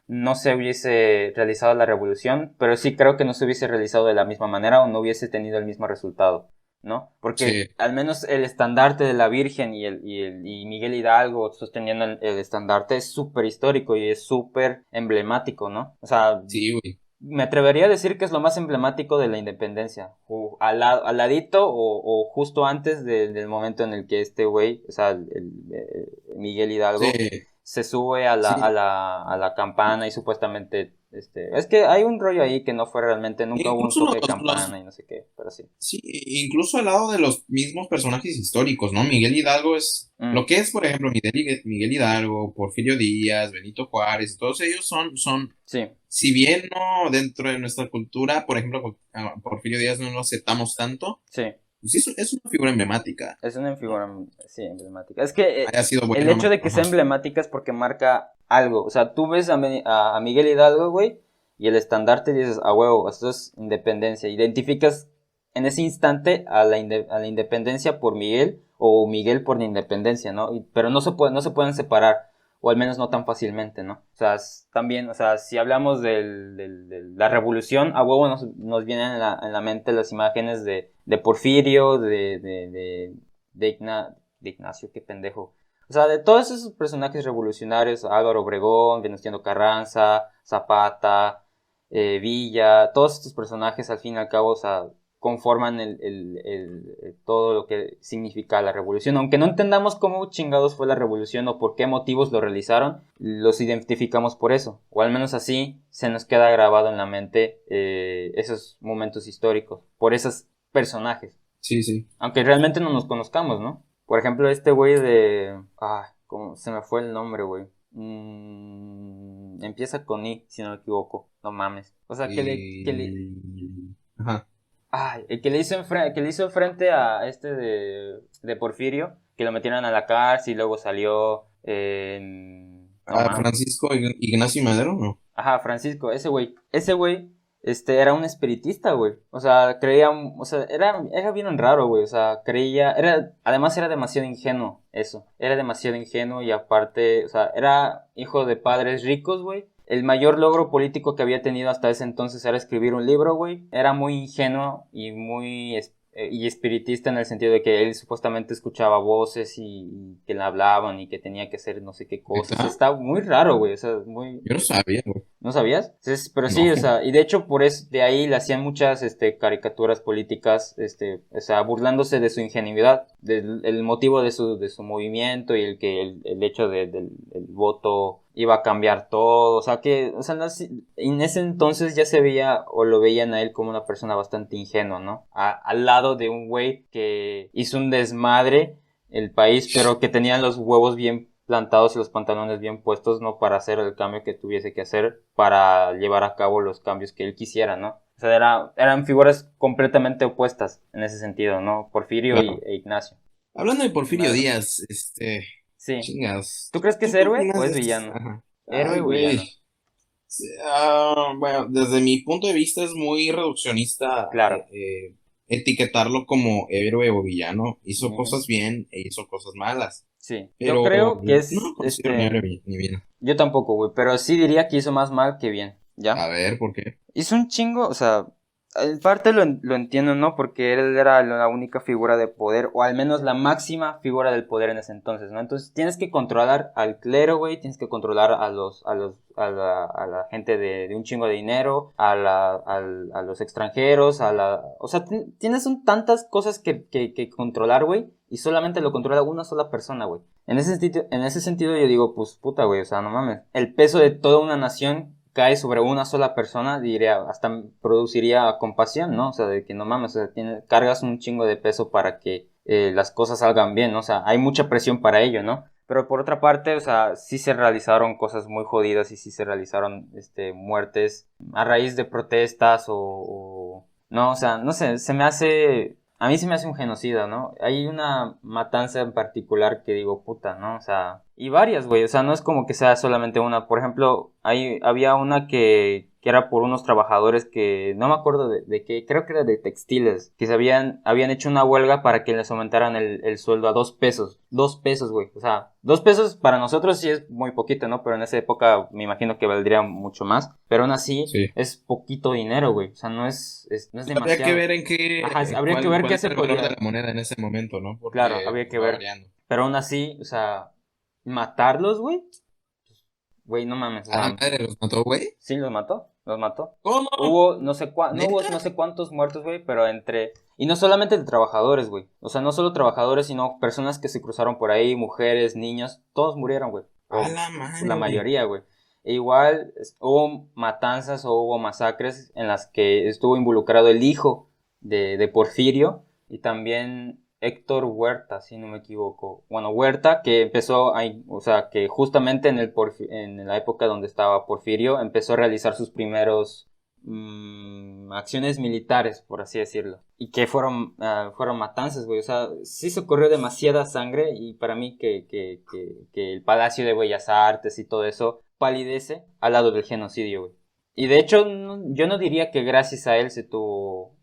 S1: no se hubiese realizado la revolución, pero sí creo que no se hubiese realizado de la misma manera o no hubiese tenido el mismo resultado, ¿no? Porque
S2: sí,
S1: al menos el estandarte de la Virgen y Miguel Hidalgo sosteniendo el estandarte es súper histórico y es súper emblemático, ¿no? O sea,
S2: sí, güey.
S1: me atrevería a decir que es lo más emblemático de la independencia. O al ladito o justo antes del momento en el que este güey, o sea, Miguel
S2: Sí,
S1: Hidalgo, se sube
S2: sí.
S1: a la campana y supuestamente, es que hay un rollo ahí que no fue realmente, nunca hubo un
S2: Incluso
S1: toque de campana y no sé qué, pero sí.
S2: sí, incluso al lado de los mismos personajes históricos, ¿no? Miguel Hidalgo es,
S1: Mm,
S2: lo que es, por ejemplo, Miguel Hidalgo, Porfirio Díaz, Benito Juárez, todos ellos son,
S1: sí,
S2: si bien no dentro de nuestra cultura, por ejemplo, a Porfirio Díaz no lo aceptamos tanto,
S1: sí.
S2: pues sí, es una figura emblemática,
S1: Es una
S2: ¿no?
S1: figura, sí, emblemática. Es que
S2: Haya sido
S1: el
S2: bueno o
S1: hecho
S2: no.
S1: de que sea
S2: Ajá.
S1: emblemática es porque marca algo. O sea, tú ves a Miguel Hidalgo, güey, y el estandarte y dices, a huevo, esto es independencia. Identificas en ese instante a a la independencia por Miguel o Miguel por la independencia, ¿no? Pero no se pueden separar. o al menos no tan fácilmente, ¿no? O sea, también, o sea, si hablamos de la revolución, a huevo nos vienen en la mente las imágenes de Porfirio, de Ignacio, qué pendejo. O sea, de todos esos personajes revolucionarios, Álvaro Obregón, Venustiano Carranza, Zapata, Villa, todos estos personajes al fin y al cabo, o sea, conforman todo lo que significa la revolución. Aunque no entendamos cómo chingados fue la revolución o por qué motivos lo realizaron, los identificamos por eso. O al menos así se nos queda grabado en la mente esos momentos históricos, por esos personajes.
S2: Sí, sí.
S1: Aunque realmente no nos conozcamos, ¿no? Por ejemplo, este güey de... ¿cómo se me fue el nombre, güey? Empieza con I, si no me equivoco. No mames. O sea,
S2: Ajá.
S1: el que le hizo frente a este de Porfirio, que lo metieron a la cárcel y luego salió no mames.
S2: Francisco Ignacio Madero, ¿no?
S1: Ajá, Francisco, ese güey, era un espiritista, güey. O sea, creía, o sea, era bien raro, güey. O sea, además era demasiado ingenuo, eso. Era demasiado ingenuo y aparte, o sea, era hijo de padres ricos, güey. El mayor logro político que había tenido hasta ese entonces era escribir un libro, güey. Era muy ingenuo y muy y espiritista en el sentido de que él supuestamente escuchaba voces y que le hablaban y que tenía que hacer no sé qué cosas.
S2: ¿Neta?
S1: Está muy raro, güey. O sea, muy...
S2: Yo no sabía, güey.
S1: ¿No sabías? Pero
S2: No.
S1: sí, o sea, y de hecho por eso, de ahí le hacían muchas, caricaturas políticas, o sea, burlándose de su ingenuidad, del el motivo de su movimiento y el hecho del el voto iba a cambiar todo, o sea, o sea, en ese entonces ya se veía, o lo veían a él como una persona bastante ingenua, ¿no? Al lado de un güey que hizo un desmadre el país, pero que tenía los huevos bien plantados y los pantalones bien puestos, ¿no? Para hacer el cambio que tuviese que hacer para llevar a cabo los cambios que él quisiera, ¿no? O sea, eran figuras completamente opuestas en ese sentido, ¿no? Porfirio
S2: Claro.
S1: e Ignacio.
S2: Hablando de Porfirio
S1: Madero.
S2: Díaz,
S1: Sí.
S2: chingas.
S1: ¿Tú crees que es
S2: ¿Tú qué
S1: héroe o
S2: opinas
S1: es
S2: de estos?
S1: villano?
S2: Ajá.
S1: ¿Héroe
S2: Ay,
S1: o
S2: güey.
S1: villano?
S2: Sí, bueno, desde mi punto de vista es muy reduccionista
S1: Claro.
S2: etiquetarlo como héroe o villano. Hizo
S1: Ujú.
S2: cosas bien e hizo cosas malas,
S1: Sí. Yo
S2: pero
S1: creo que
S2: no
S1: es,
S2: lo considero ni héroe ni villano.
S1: yo tampoco, güey, pero sí diría que hizo más mal que bien, ¿ya?
S2: A ver, ¿por qué?
S1: Hizo un chingo, o sea, en parte lo entiendo, ¿no? Porque él era la única figura de poder, o al menos la máxima figura del poder en ese entonces, ¿no? Entonces tienes que controlar al clero, güey, tienes que controlar a la gente de un chingo de dinero, a los extranjeros, o sea, tienes tantas cosas que controlar, güey, y solamente lo controla una sola persona, güey. En ese sentido yo digo, pues puta, güey, o sea, no mames. El peso de toda una nación cae sobre una sola persona, diría, hasta produciría compasión, ¿no? O sea, de que no mames, o sea, cargas un chingo de peso para que las cosas salgan bien, ¿no? O sea, hay mucha presión para ello, ¿no? Pero por otra parte, o sea, sí se realizaron cosas muy jodidas y sí se realizaron, muertes a raíz de protestas no, o sea, no sé, a mí se me hace un genocida, ¿no? Hay una matanza en particular que digo, puta, ¿no? O sea, y varias, güey, o sea, no es como que sea solamente una. Por ejemplo, había una que era por unos trabajadores que, no me acuerdo de qué, creo que era de textiles, que habían hecho una huelga para que les aumentaran el sueldo a 2 pesos. 2 pesos, güey, o sea, 2 pesos para nosotros sí es muy poquito, ¿no? Pero en esa época me imagino que valdría mucho más. Pero aún así,
S2: Sí.
S1: es poquito dinero, güey, o sea, no es
S2: Habría que
S1: demasiado.
S2: ver
S1: Ajá, habría que ver
S2: cuál
S1: qué
S2: era
S1: se
S2: el valor de
S1: podía.
S2: la moneda en ese momento, ¿no?
S1: Claro,
S2: Porque
S1: habría
S2: pues,
S1: que
S2: va
S1: ver.
S2: variando.
S1: Pero aún así, o sea, matarlos, güey. Güey, no mames, o
S2: ¿A la
S1: sea,
S2: madre los mató, güey?
S1: sí los mató, los mató.
S2: ¿Cómo?
S1: No hubo
S2: ¿Neta?
S1: no sé cuántos muertos, güey, pero y no solamente de trabajadores, güey. O sea, no solo trabajadores, sino personas que se cruzaron por ahí, mujeres, niños, todos murieron, güey.
S2: A
S1: O
S2: la
S1: la
S2: madre.
S1: mayoría, güey. E igual hubo matanzas o hubo masacres en las que estuvo involucrado el hijo de Porfirio y también Héctor Huerta, si no me equivoco. Bueno, Huerta que o sea, que justamente en la época donde estaba Porfirio empezó a realizar sus primeros acciones militares, por así decirlo. Y que fueron matanzas, güey. O sea, sí se corrió demasiada sangre y para mí que el Palacio de Bellas Artes y todo eso palidece al lado del genocidio, güey. Y de hecho, yo no diría que gracias a él se tuvo,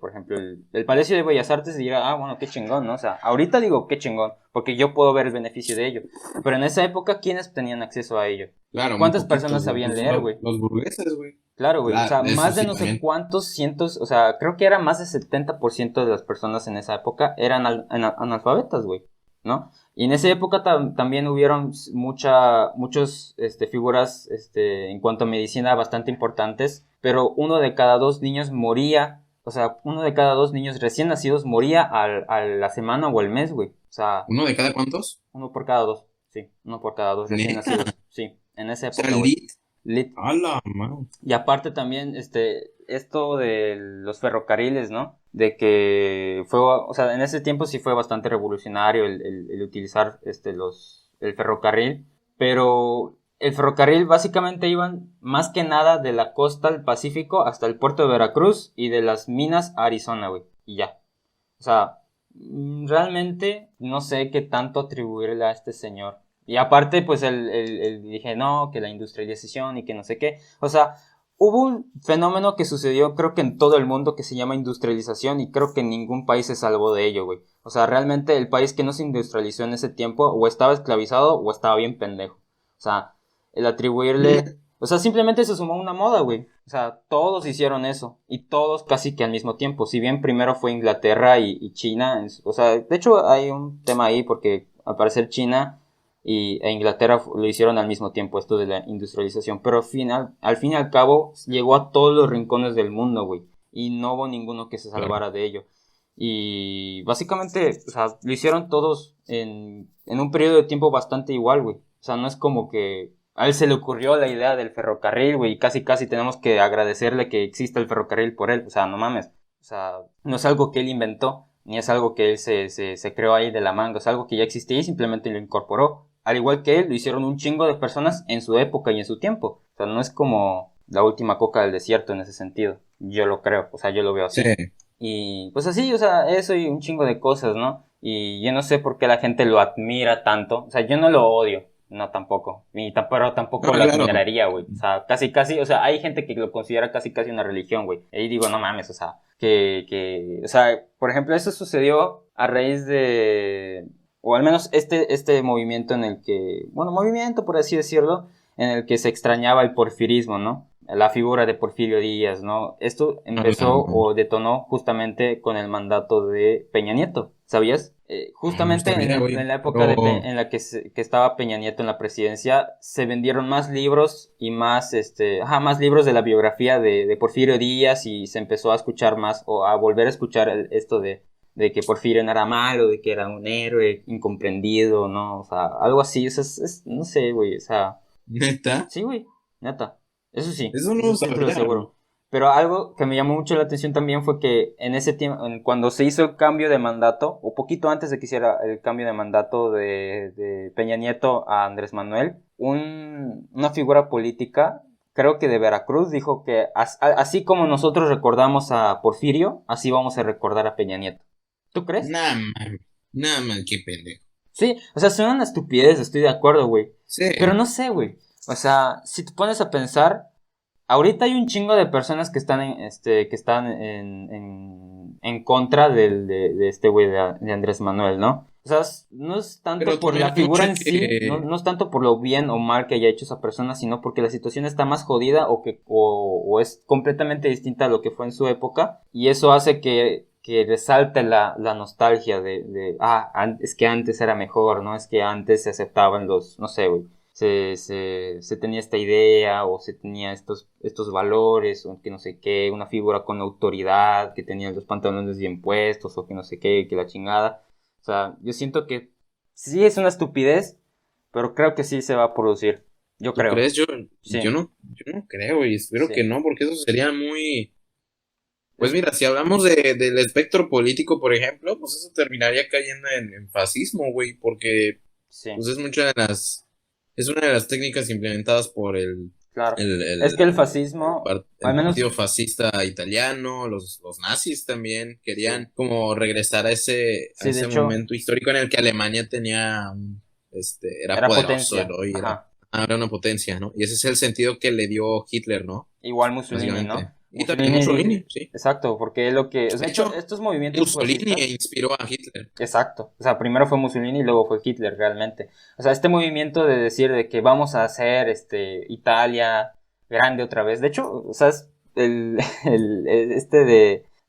S1: por ejemplo, el Palacio de Bellas Artes dirá, ah, bueno, qué chingón, ¿no? O sea, ahorita digo qué chingón, porque yo puedo ver el beneficio de ello. Pero en esa época, ¿quiénes tenían acceso a ello?
S2: Claro, muy
S1: ¿Cuántas
S2: poquitos,
S1: personas
S2: güey.
S1: sabían
S2: Pues
S1: leer, güey?
S2: los burgueses, güey.
S1: Claro, güey. O
S2: Claro,
S1: sea,
S2: eso
S1: más de
S2: sí
S1: no sé
S2: también.
S1: cuántos cientos, o sea, creo que era más del 70% de las personas en esa época eran analfabetas, güey, ¿no? Y en esa época también hubieron muchos, figuras, en cuanto a medicina bastante importantes, pero uno de cada dos niños moría, o sea, uno de cada dos niños recién nacidos moría a la semana o al mes, güey. O sea,
S2: ¿Uno de cada cuántos?
S1: uno por cada dos, sí, uno por cada dos recién
S2: Neta.
S1: nacidos, sí, en esa
S2: O sea,
S1: época, güey.
S2: lit. A la mano.
S1: Y aparte también, esto de los ferrocarriles, ¿no? De que fue, o sea, en ese tiempo sí fue bastante revolucionario el utilizar, el ferrocarril, pero el ferrocarril básicamente iban más que nada de la costa del Pacífico hasta el puerto de Veracruz y de las minas a Arizona, güey, y ya. O sea, realmente no sé qué tanto atribuirle a este señor. Y aparte, pues dije, no, que la industrialización y que no sé qué. O sea, hubo un fenómeno que sucedió, creo que en todo el mundo, que se llama industrialización y creo que ningún país se salvó de ello, güey. O sea, realmente el país que no se industrializó en ese tiempo o estaba esclavizado o estaba bien pendejo. O sea, el atribuirle... O sea, simplemente se sumó una moda, güey. O sea, todos hicieron eso. Y todos casi que al mismo tiempo. Si bien primero fue Inglaterra y China. O sea, de hecho hay un tema ahí porque al parecer China e Inglaterra lo hicieron al mismo tiempo, esto de la industrialización. Pero al fin y al cabo llegó a todos los rincones del mundo, güey. Y no hubo ninguno que se
S2: Claro.
S1: salvara de ello. Y básicamente, o sea, lo hicieron todos en un periodo de tiempo bastante igual, güey. O sea, no es como que a él se le ocurrió la idea del ferrocarril, güey, y casi casi tenemos que agradecerle que exista el ferrocarril por él. O sea, no mames. O sea, no es algo que él inventó, ni es algo que él se creó ahí de la manga. Es algo que ya existía y simplemente lo incorporó. Al igual que él, lo hicieron un chingo de personas en su época y en su tiempo. O sea, no es como la última coca del desierto en ese sentido. Yo lo creo, o sea, yo lo veo
S2: Sí.
S1: así. Y pues así, o sea, eso y un chingo de cosas, ¿no? Y yo no sé por qué la gente lo admira tanto. O sea, yo no lo odio, no tampoco. Pero
S2: No,
S1: tampoco lo
S2: claro.
S1: admiraría, güey. O sea, casi casi, o sea, hay gente que lo considera casi casi una religión, güey. Y digo, no mames, o sea, o sea, por ejemplo, eso sucedió a raíz de, o al menos este movimiento en el que, bueno, movimiento por así decirlo, en el que se extrañaba el porfirismo, ¿no? La figura de Porfirio Díaz, ¿no? Esto
S2: A la
S1: empezó
S2: mano.
S1: o detonó justamente con el mandato de Peña Nieto, ¿sabías?
S2: No
S1: Justamente
S2: sabía,
S1: en
S2: güey.
S1: la época
S2: Pero,
S1: en la que estaba Peña Nieto en la presidencia, se vendieron más libros y más, más libros de la biografía de Porfirio Díaz y se empezó a escuchar más o a volver a escuchar esto de que Porfirio no era malo, de que era un héroe incomprendido, ¿no? O sea, algo así, o sea, no sé, güey, o sea,
S2: neta,
S1: sí, güey, neta.
S2: eso no
S1: Eso
S2: lo
S1: sí te lo
S2: sabía, güey.
S1: aseguro. Pero algo que me llamó mucho la atención también fue que en ese tiempo, cuando se hizo el cambio de mandato, o poquito antes de que hiciera el cambio de mandato de Peña Nieto a Andrés Manuel, una figura política, creo que de Veracruz, dijo que así como nosotros recordamos a Porfirio, así vamos a recordar a Peña Nieto. ¿Tú crees?
S2: Nada, man, qué pendejo.
S1: Sí, o sea, suena una estupidez, estoy de acuerdo, güey.
S2: Sí.
S1: Pero no sé, güey. O sea, si te pones a pensar, ahorita hay un chingo de personas que están en contra de este güey de Andrés Manuel, ¿no? O sea, no es tanto
S2: Pero
S1: por
S2: también
S1: la
S2: hay
S1: figura
S2: mucha
S1: en sí, no,
S2: que.
S1: no es tanto por lo bien o mal que haya hecho esa persona, sino porque la situación está más jodida o es completamente distinta a lo que fue en su época, y eso hace que resalte la nostalgia es que antes era mejor, ¿no? Es que antes se aceptaban no sé, güey, se tenía esta idea o se tenía estos valores o que no sé qué, una figura con autoridad que tenía los pantalones bien puestos o que no sé qué, que la chingada. O sea, yo siento que sí es una estupidez, pero creo que sí se va a producir. Yo
S2: ¿Tú
S1: creo.
S2: crees? Yo,
S1: Sí,
S2: yo no creo, y espero que
S1: sí.
S2: no, porque eso sería muy. Pues
S1: Es,
S2: mira, si hablamos del espectro político, por ejemplo, pues eso terminaría cayendo en fascismo, güey, porque
S1: sí,
S2: pues es mucha de las. Es una de las técnicas implementadas por
S1: claro.
S2: el,
S1: Es
S2: el,
S1: que el fascismo,
S2: el
S1: al menos,
S2: partido fascista italiano, los nazis también
S1: sí,
S2: querían como regresar a
S1: sí, de
S2: ese
S1: hecho,
S2: momento histórico en el que Alemania tenía era
S1: era
S2: poderoso,
S1: potencia.
S2: ¿no? Y era
S1: Ajá.
S2: Era una potencia, ¿no? Y ese es el sentido que le dio Hitler, ¿no?
S1: Igual Mussolini,
S2: Básicamente.
S1: ¿no?
S2: Y también Mussolini, sí.
S1: Exacto, porque es lo que, o sea,
S2: De hecho,
S1: estos movimientos
S2: Mussolini
S1: fascistas,
S2: inspiró a Hitler.
S1: exacto, o sea, primero fue Mussolini y luego fue Hitler realmente. O sea, este movimiento de decir de que vamos a hacer Italia grande otra vez. De hecho, o sea, es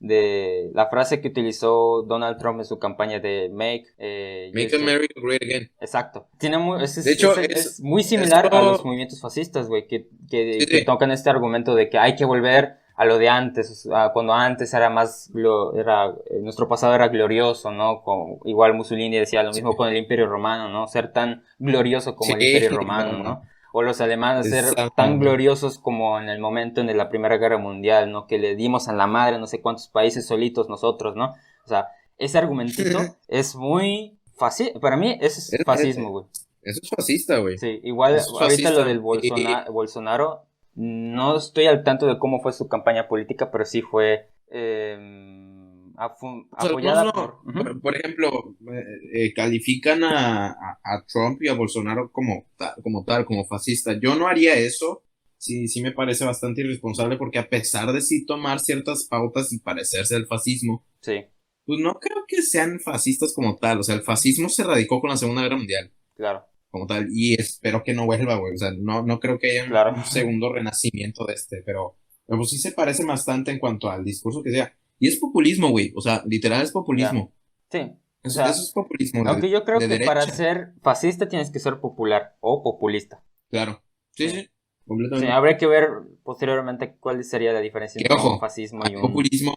S1: de la frase que utilizó Donald Trump en su campaña de
S2: Make America Great Again.
S1: Exacto. Tiene
S2: De hecho,
S1: es muy similar a los movimientos fascistas, güey, que
S2: sí.
S1: tocan este argumento de que hay que volver a lo de antes, cuando antes era más, nuestro pasado era glorioso, ¿no? Igual Mussolini decía lo mismo
S2: Sí,
S1: con el Imperio Romano, ¿no? Ser tan glorioso como el
S2: sí,
S1: Imperio Romano,
S2: no,
S1: ¿no? O los alemanes ser tan
S2: exactamente.
S1: gloriosos como en el momento de la Primera Guerra Mundial, ¿no? Que le dimos a la madre no sé cuántos países solitos nosotros, ¿no? O sea, ese argumentito es muy fácil, para mí eso es fascismo, güey.
S2: Eso es fascista, güey.
S1: Sí, igual
S2: Eso es
S1: ahorita lo del
S2: fascista.
S1: Bolsonaro, no estoy al tanto de cómo fue su campaña política, pero sí fue
S2: Pues algunos
S1: apoyada
S2: no,
S1: por... Ujú.
S2: por ejemplo, califican a Trump y a Bolsonaro como fascista. Yo no haría eso. Sí, sí me parece bastante irresponsable porque a pesar de sí tomar ciertas pautas y parecerse al fascismo,
S1: Sí,
S2: pues no creo que sean fascistas como tal. O sea, el fascismo se radicó con la Segunda Guerra Mundial
S1: claro,
S2: como tal y espero que no vuelva, güey. O sea, no creo que haya
S1: claro.
S2: un segundo renacimiento de pero pues sí se parece bastante en cuanto al discurso que sea. Y es populismo, güey. O sea, literal es
S1: Ya.
S2: populismo.
S1: Sí, o
S2: Eso
S1: sea,
S2: es populismo
S1: aunque yo creo
S2: de
S1: que para
S2: derecha,
S1: ser fascista tienes que ser popular o populista.
S2: claro. Sí,
S1: Sí.
S2: sí,
S1: Sí,
S2: completamente.
S1: habría que ver posteriormente cuál sería la diferencia
S2: Que
S1: entre un
S2: ojo,
S1: fascismo
S2: hay
S1: y un...
S2: populismo,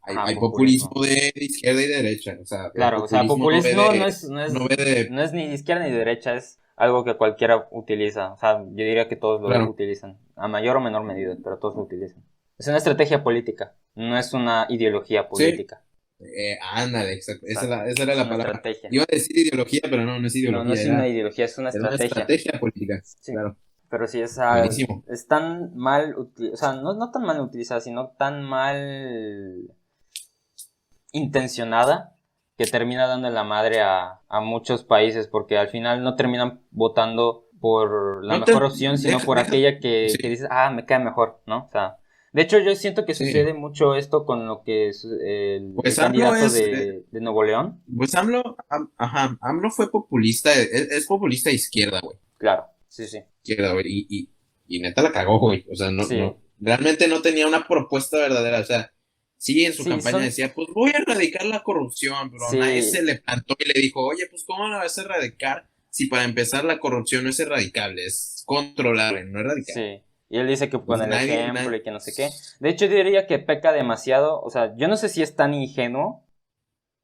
S1: Ajá,
S2: hay
S1: populismo.
S2: populismo de izquierda y de derecha. O sea, el
S1: Claro, o sea,
S2: populismo
S1: populismo
S2: no ve de,
S1: no es ni de izquierda ni de derecha, es algo que cualquiera utiliza. O sea, yo diría que todos lo
S2: claro,
S1: utilizan, a mayor o menor medida, pero todos lo utilizan. Es una estrategia política, no es una ideología
S2: sí,
S1: política.
S2: ándale, exacto.
S1: Exacto,
S2: Esa era
S1: es
S2: la
S1: una
S2: palabra.
S1: estrategia.
S2: Iba a decir ideología, pero no es
S1: No, no
S2: ideología,
S1: es una ideología, es una
S2: era una
S1: estrategia.
S2: estrategia política,
S1: Sí,
S2: claro.
S1: pero sí,
S2: Buenísimo.
S1: es tan mal, o sea, no tan mal utilizada, sino tan mal intencionada que termina dando la madre a muchos países porque al final no terminan votando por la
S2: No
S1: mejor opción, sino por
S2: deja,
S1: aquella
S2: sí,
S1: que dices, ah, me cae mejor, ¿no? O sea, de hecho yo siento que
S2: sí.
S1: sucede mucho esto con lo que es el
S2: Pues AMLO
S1: candidato
S2: es,
S1: de Nuevo León.
S2: pues ajá, AMLO fue populista, es populista de izquierda, güey.
S1: Claro, sí, sí,
S2: Izquierda, güey. Y neta la cagó, güey. O sea,
S1: sí,
S2: realmente no tenía una propuesta verdadera. O sea, sí, en su
S1: sí,
S2: campaña
S1: son,
S2: decía, pues voy a erradicar la corrupción, pero nadie se
S1: sí,
S2: le plantó y le dijo, oye, pues ¿cómo la vas a erradicar? Si para empezar la corrupción no es erradicable, es controlable, no erradicable.
S1: sí. Y él dice que
S2: Pues
S1: con el ejemplo y que no sé qué. De hecho, yo diría que peca demasiado. O sea, yo no sé si es tan ingenuo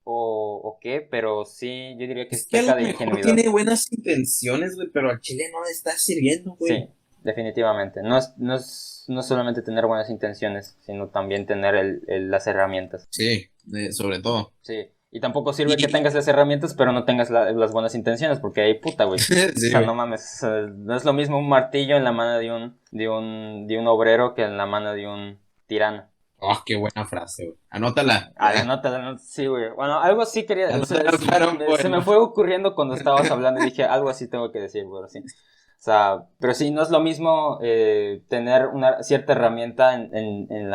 S1: o qué, pero sí, yo diría que
S2: es que a lo
S1: peca de
S2: mejor
S1: ingenuidad.
S2: tiene buenas intenciones, güey, pero al Chile no le está sirviendo, güey.
S1: Sí, definitivamente. No es solamente tener buenas intenciones, sino también tener las herramientas.
S2: Sí, sobre todo.
S1: Sí. Y tampoco sirve que
S2: Y,
S1: tengas las herramientas, pero no tengas las buenas intenciones, porque ahí puta, güey. O
S2: sí,
S1: sea, no
S2: güey.
S1: mames. O sea, no es lo mismo un martillo en la mano de un obrero que en la mano de un tirano.
S2: Oh, qué buena frase, güey. Anótala.
S1: Sí, güey. Bueno, algo así quería.
S2: Anótala para un
S1: Se me
S2: poema.
S1: fue ocurriendo cuando estabas hablando y dije, algo así tengo que decir, güey, sí. O sea, pero sí, no es lo mismo tener una cierta herramienta en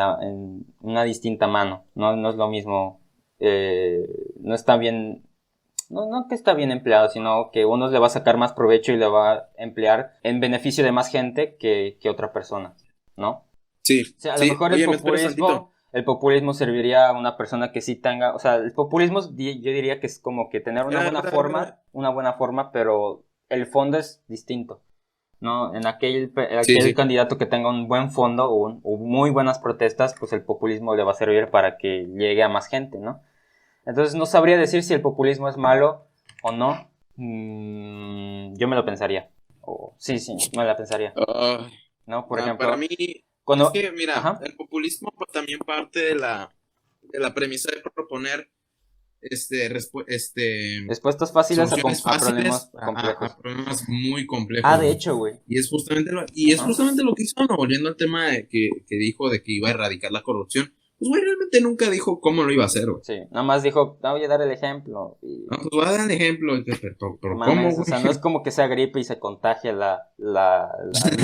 S1: una distinta mano. No, no es lo mismo. No está bien. No que está bien empleado, sino que uno le va a sacar más provecho y le va a emplear en beneficio de más gente que otra persona, ¿no?
S2: Sí,
S1: O sea, a lo
S2: sí.
S1: mejor
S2: Oye, ¿me esperas tantito?
S1: el populismo serviría a una persona que sí tenga, o sea, el populismo yo diría que es como que tener
S2: Espera.
S1: una buena forma, pero el fondo es distinto, ¿no?
S2: Sí,
S1: Aquel
S2: sí.
S1: candidato que tenga un buen fondo o muy buenas protestas, pues el populismo le va a servir para que llegue a más gente, ¿no? Entonces no sabría decir si el populismo es malo o no. Yo me lo pensaría. Sí, sí, me la pensaría,
S2: Ah,
S1: ¿no? Por
S2: para
S1: ejemplo,
S2: mí, es
S1: cuando...
S2: que, mira,
S1: Ajá.
S2: el populismo pues, también parte de la premisa de proponer
S1: Respuestas fáciles
S2: soluciones
S1: a problemas
S2: fáciles a
S1: complejos.
S2: problemas muy
S1: Ah,
S2: complejos,
S1: de
S2: güey.
S1: hecho, güey.
S2: Y es
S1: Ajá.
S2: justamente lo que hizo, ¿no? Volviendo al tema que dijo de que iba a erradicar la corrupción. pues, güey, realmente nunca dijo cómo lo iba a hacer, güey.
S1: Sí, nada más dijo, voy a dar el ejemplo. Y,
S2: No, pues voy a dar el ejemplo, pero ¿cómo,
S1: mames, o
S2: güey?
S1: sea, no es como que sea gripe y se contagie las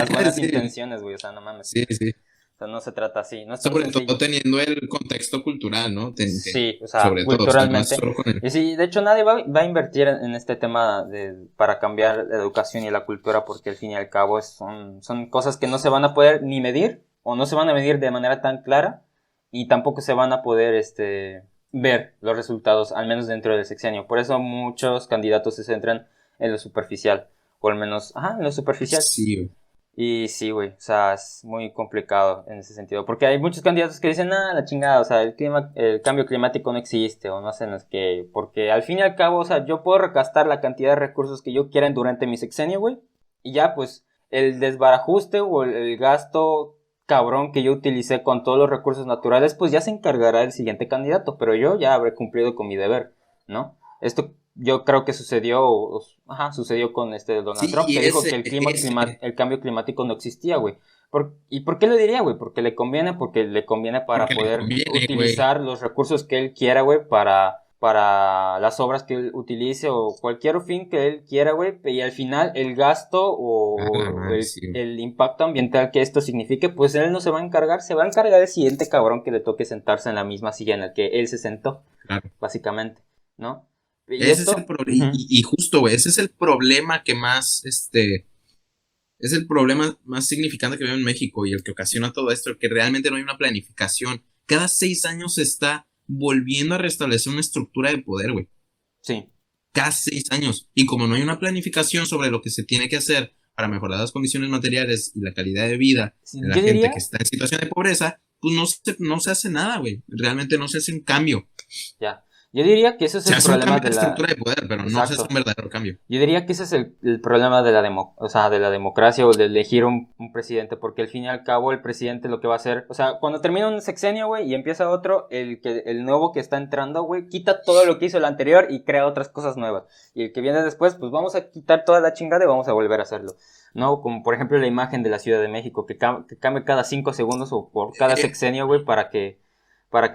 S1: buenas
S2: Sí,
S1: intenciones, güey, o sea, no mames.
S2: sí, sí.
S1: O sea, no se trata así, no es tan
S2: Sobre todo
S1: sencillo.
S2: teniendo el contexto cultural, ¿no?
S1: Sí, o sea,
S2: Sobre todo, o sea, no es
S1: culturalmente.
S2: solo con el...
S1: Y sí, de hecho nadie va a invertir en este tema para cambiar la educación y la cultura porque al fin y al cabo son cosas que no se van a poder ni medir o no se van a medir de manera tan clara y tampoco se van a poder ver los resultados, al menos dentro del sexenio. Por eso muchos candidatos se centran en lo superficial, o al menos, ajá, en lo superficial.
S2: Sí, güey.
S1: Y sí, güey, o sea, es muy complicado en ese sentido, porque hay muchos candidatos que dicen, la chingada, o sea, el cambio climático no existe, o no sé, no es que, porque al fin y al cabo, o sea, yo puedo recastar la cantidad de recursos que yo quiera durante mi sexenio, güey, y ya, pues, el desbarajuste o el gasto cabrón que yo utilicé con todos los recursos naturales, pues ya se encargará el siguiente candidato, pero yo ya habré cumplido con mi deber, ¿no? Esto yo creo que sucedió con Donald
S2: Sí,
S1: Trump,
S2: y
S1: que dijo que el cambio climático no existía, güey. ¿Y por qué lo diría, güey? Porque le conviene para
S2: porque le
S1: poder
S2: conviene, güey.
S1: utilizar los recursos que él quiera, güey, para las obras que él utilice o cualquier fin que él quiera, güey. Y al final el gasto
S2: Ah,
S1: o
S2: madre, sí, güey.
S1: el impacto ambiental que esto signifique, pues él no se va a encargar, se va a encargar el siguiente cabrón que le toque sentarse en la misma silla en la que él se sentó,
S2: Claro.
S1: básicamente, ¿no? Y
S2: Ese es el
S1: esto,
S2: problema,
S1: ujú,
S2: y justo, güey, ese es el problema que más, es el problema más significante que veo en México y el que ocasiona todo esto, el que realmente no hay una planificación. Cada 6 años se está volviendo a restablecer una estructura de poder, güey.
S1: sí,
S2: Cada 6 años. Y como no hay una planificación sobre lo que se tiene que hacer para mejorar las condiciones materiales y la calidad de vida de la
S1: yo
S2: gente
S1: diría,
S2: que está en situación de pobreza, pues no se hace nada, güey. Realmente no se hace un cambio.
S1: ya, yo diría que ese es
S2: Se
S1: el
S2: hace un
S1: problema
S2: cambio
S1: de
S2: de
S1: la,
S2: estructura de poder, pero no se hace un
S1: exacto,
S2: verdadero cambio.
S1: yo diría que ese es el problema de o sea, de la democracia o de elegir un presidente, porque al fin y al cabo el presidente lo que va a hacer, o sea, cuando termina un sexenio, güey, y empieza otro, el nuevo que está entrando, güey, quita todo lo que hizo el anterior y crea otras cosas nuevas. Y el que viene después, pues vamos a quitar toda la chingada y vamos a volver a hacerlo. ¿No? Como por ejemplo la imagen de la Ciudad de México, que cambia cada 5 segundos o por cada sexenio, güey, para que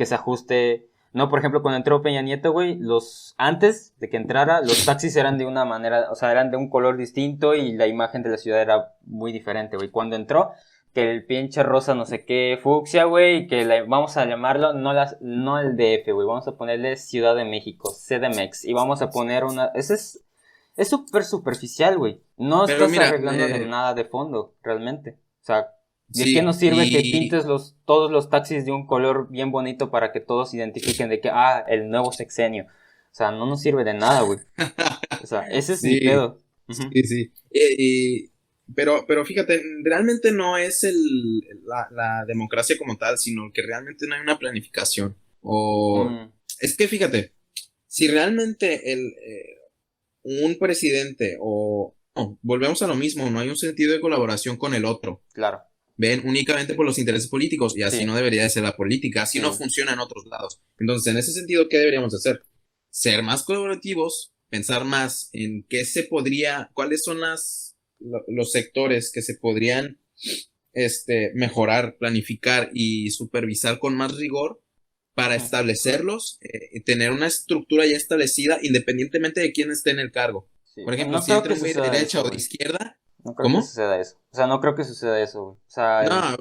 S1: se ajuste. No, por ejemplo, cuando entró Peña Nieto, güey, antes de que entrara, los taxis eran de una manera, o sea, eran de un color distinto y la imagen de la ciudad era muy diferente, güey. Cuando entró, que el pinche rosa no sé qué fucsia, güey, y que vamos a llamarlo, no el DF, güey, vamos a ponerle Ciudad de México, CDMX, y vamos a poner es súper superficial, güey. No
S2: Pero
S1: estás
S2: mira,
S1: arreglando de nada de fondo, realmente. O sea, ¿de qué
S2: sí,
S1: nos sirve que pintes todos los taxis de un color bien bonito para que todos identifiquen de que, el nuevo sexenio? O sea, no nos sirve de nada, güey. O sea, ese es mi
S2: sí,
S1: pedo. Ujú.
S2: sí, sí. Pero fíjate, realmente no es la democracia como tal, sino que realmente no hay una planificación. O
S1: Mm,
S2: es que fíjate, si realmente un presidente no, volvemos a lo mismo, no hay un sentido de colaboración con el otro.
S1: claro.
S2: Ven únicamente por los intereses políticos y así
S1: Sí,
S2: no debería de ser la política, así no
S1: sí.
S2: funciona en otros lados. Entonces, en ese sentido, ¿qué deberíamos hacer? Ser más colaborativos, pensar más en cuáles son los sectores que se podrían mejorar, planificar y supervisar con más rigor para
S1: Ujú.
S2: establecerlos, y tener una estructura ya establecida independientemente de quién esté en el cargo.
S1: Sí.
S2: Por ejemplo,
S1: No
S2: si
S1: creo
S2: entra
S1: que
S2: un güey de
S1: suceda
S2: derecha
S1: eso,
S2: o de
S1: güey.
S2: izquierda,
S1: No creo que
S2: ¿cómo?
S1: suceda eso. O sea, no creo que suceda eso, güey. O sea,
S2: No,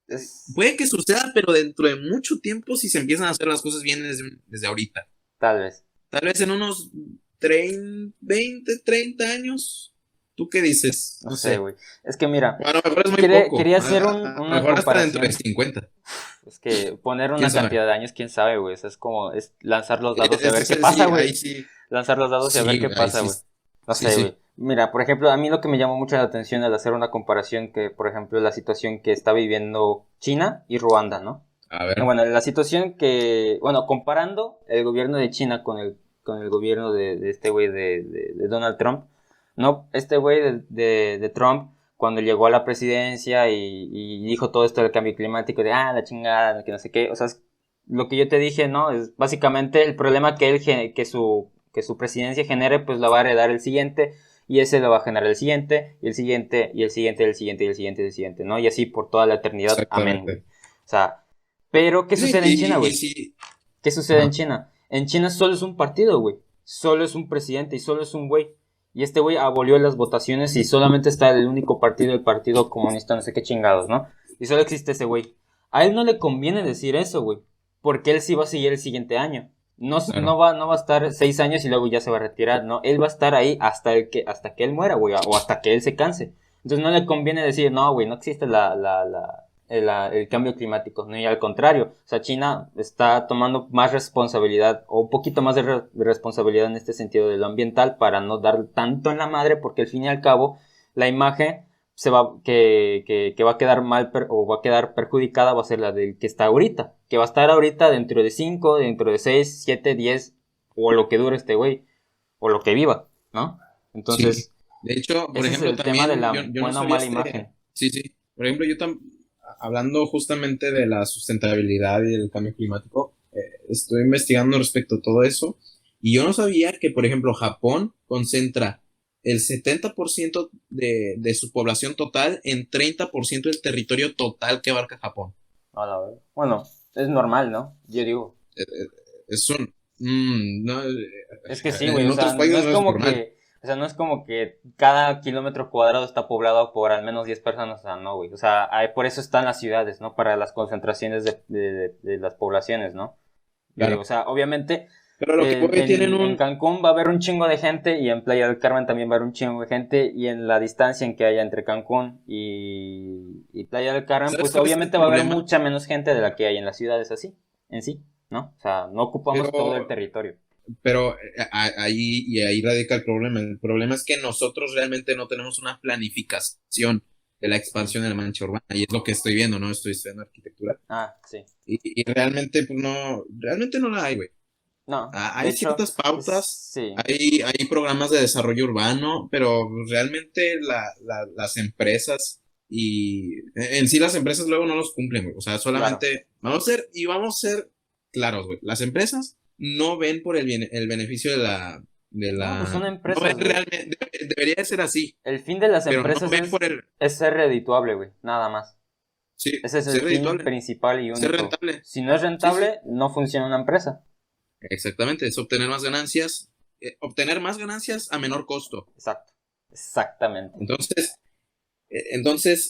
S1: es
S2: puede que suceda, pero dentro de mucho tiempo si se empiezan a hacer las cosas bien desde ahorita.
S1: tal vez.
S2: Tal vez en unos 20, 30 años. ¿Tú qué dices?
S1: No
S2: No
S1: sé,
S2: sé.
S1: güey. Es que mira,
S2: A lo mejor es muy
S1: quería,
S2: poco.
S1: quería hacer
S2: A lo
S1: una
S2: mejor hasta dentro de
S1: comparación.
S2: 50.
S1: Es que poner
S2: ¿Quién
S1: una
S2: sabe?
S1: cantidad de años, quién sabe, güey. Eso es como lanzar los dados y a
S2: Ese
S1: ver
S2: es
S1: qué
S2: el
S1: pasa,
S2: sí,
S1: güey.
S2: ahí sí.
S1: Lanzar los dados y a ver
S2: Sí,
S1: qué
S2: ahí
S1: pasa,
S2: sí.
S1: güey. No
S2: Sí,
S1: sé,
S2: sí.
S1: güey. Mira, por ejemplo, a mí lo que me llamó mucho la atención al hacer una comparación que, por ejemplo, la situación que está viviendo China y Ruanda, ¿no?
S2: A ver.
S1: Bueno, la situación bueno, comparando el gobierno de China con el gobierno de este güey de Donald Trump, ¿no? Este güey de Trump, cuando llegó a la presidencia y dijo todo esto del cambio climático, la chingada, que no sé qué, o sea, lo que yo te dije, ¿no? Es básicamente el problema que su presidencia genere, pues lo va a heredar el siguiente, y ese lo va a generar el siguiente, y el siguiente, y el siguiente, y el siguiente, y el siguiente, y el siguiente, ¿no? Y así por toda la eternidad, amén, güey.
S2: Exactamente.
S1: O sea, Pero, ¿qué
S2: Sí,
S1: sucede en China,
S2: y
S1: güey?
S2: sí.
S1: ¿Qué sucede en
S2: Ajá.
S1: China? En China solo es un partido, güey. Solo es un presidente y solo es un güey. Y este güey abolió las votaciones y solamente está el único partido, el Partido Comunista, no sé qué chingados, ¿no? Y solo existe ese güey. A él no le conviene decir eso, güey. Porque él sí va a seguir el siguiente año. No,
S2: Claro.
S1: no va a estar 6 años y luego ya se va a retirar, ¿no? Él va a estar ahí hasta que él muera, güey. O hasta que él se canse. Entonces no le conviene decir, no, güey, no existe el cambio climático, ¿no? Y al contrario, o sea, China está tomando más responsabilidad o un poquito más de responsabilidad en este sentido de lo ambiental para no dar tanto en la madre, porque al fin y al cabo la imagen que va a quedar o va a quedar perjudicada va a ser la del que está ahorita, que va a estar ahorita dentro de 5, dentro de 6, 7, 10 o lo que dure este güey o lo que viva, ¿no?
S2: Sí.
S1: Entonces,
S2: De hecho, por
S1: ese es
S2: ejemplo,
S1: el tema de
S2: también
S1: la
S2: yo no
S1: buena o
S2: sabía
S1: mala imagen.
S2: Sí, sí. Por ejemplo, hablando justamente de la sustentabilidad y del cambio climático, estoy investigando respecto a todo eso y yo no sabía que, por ejemplo, Japón concentra el 70% de su población total en 30% del territorio total que abarca Japón.
S1: A la vez. Bueno, es normal, ¿no? Yo digo.
S2: Es un... no,
S1: Es que sí, güey,
S2: en
S1: o sea,
S2: otros
S1: no
S2: países
S1: es
S2: no es
S1: como
S2: normal.
S1: que, o sea, no es como que cada kilómetro cuadrado está poblado por al menos 10 personas, o sea, no, güey. O sea, por eso están las ciudades, ¿no? Para las concentraciones de las poblaciones, ¿no? Yo digo,
S2: Claro.
S1: o sea, obviamente
S2: Pero lo que voy tienen
S1: en
S2: un...
S1: Cancún va a haber un chingo de gente y en Playa del Carmen también va a haber un chingo de gente y en la distancia en que haya entre Cancún y Playa del Carmen,
S2: ¿Sabes
S1: pues
S2: cuál es el
S1: obviamente va a haber
S2: problema?
S1: mucha menos gente de la que hay en las ciudades así, en sí, ¿no? O sea, no ocupamos todo el
S2: Pero
S1: territorio.
S2: Pero ahí radica el problema. El problema es que nosotros realmente no tenemos una planificación de la
S1: Sí.
S2: expansión de la mancha urbana. Y es lo que estoy viendo, ¿no? Estoy estudiando arquitectura.
S1: Ah, sí.
S2: Y realmente, pues realmente no la hay, güey.
S1: No, de
S2: Hay
S1: hecho,
S2: ciertas pautas,
S1: sí.
S2: hay programas de desarrollo urbano, pero realmente las empresas en sí las empresas luego no los cumplen, güey. O sea,
S1: Claro.
S2: solamente vamos a ser claros, güey. Las empresas no ven por el beneficio
S1: No, pues son
S2: no ven
S1: empresas, güey.
S2: realmente, debería de ser así,
S1: El fin de las
S2: pero no
S1: empresas
S2: ven por
S1: es ser redituable, güey, nada más.
S2: sí,
S1: Ese es el
S2: ser
S1: fin
S2: redituable,
S1: principal y
S2: ser
S1: único.
S2: rentable.
S1: Si no es
S2: Sí, sí,
S1: rentable, no funciona una empresa.
S2: exactamente, es obtener más ganancias a menor costo.
S1: Exacto. Exactamente.
S2: Entonces,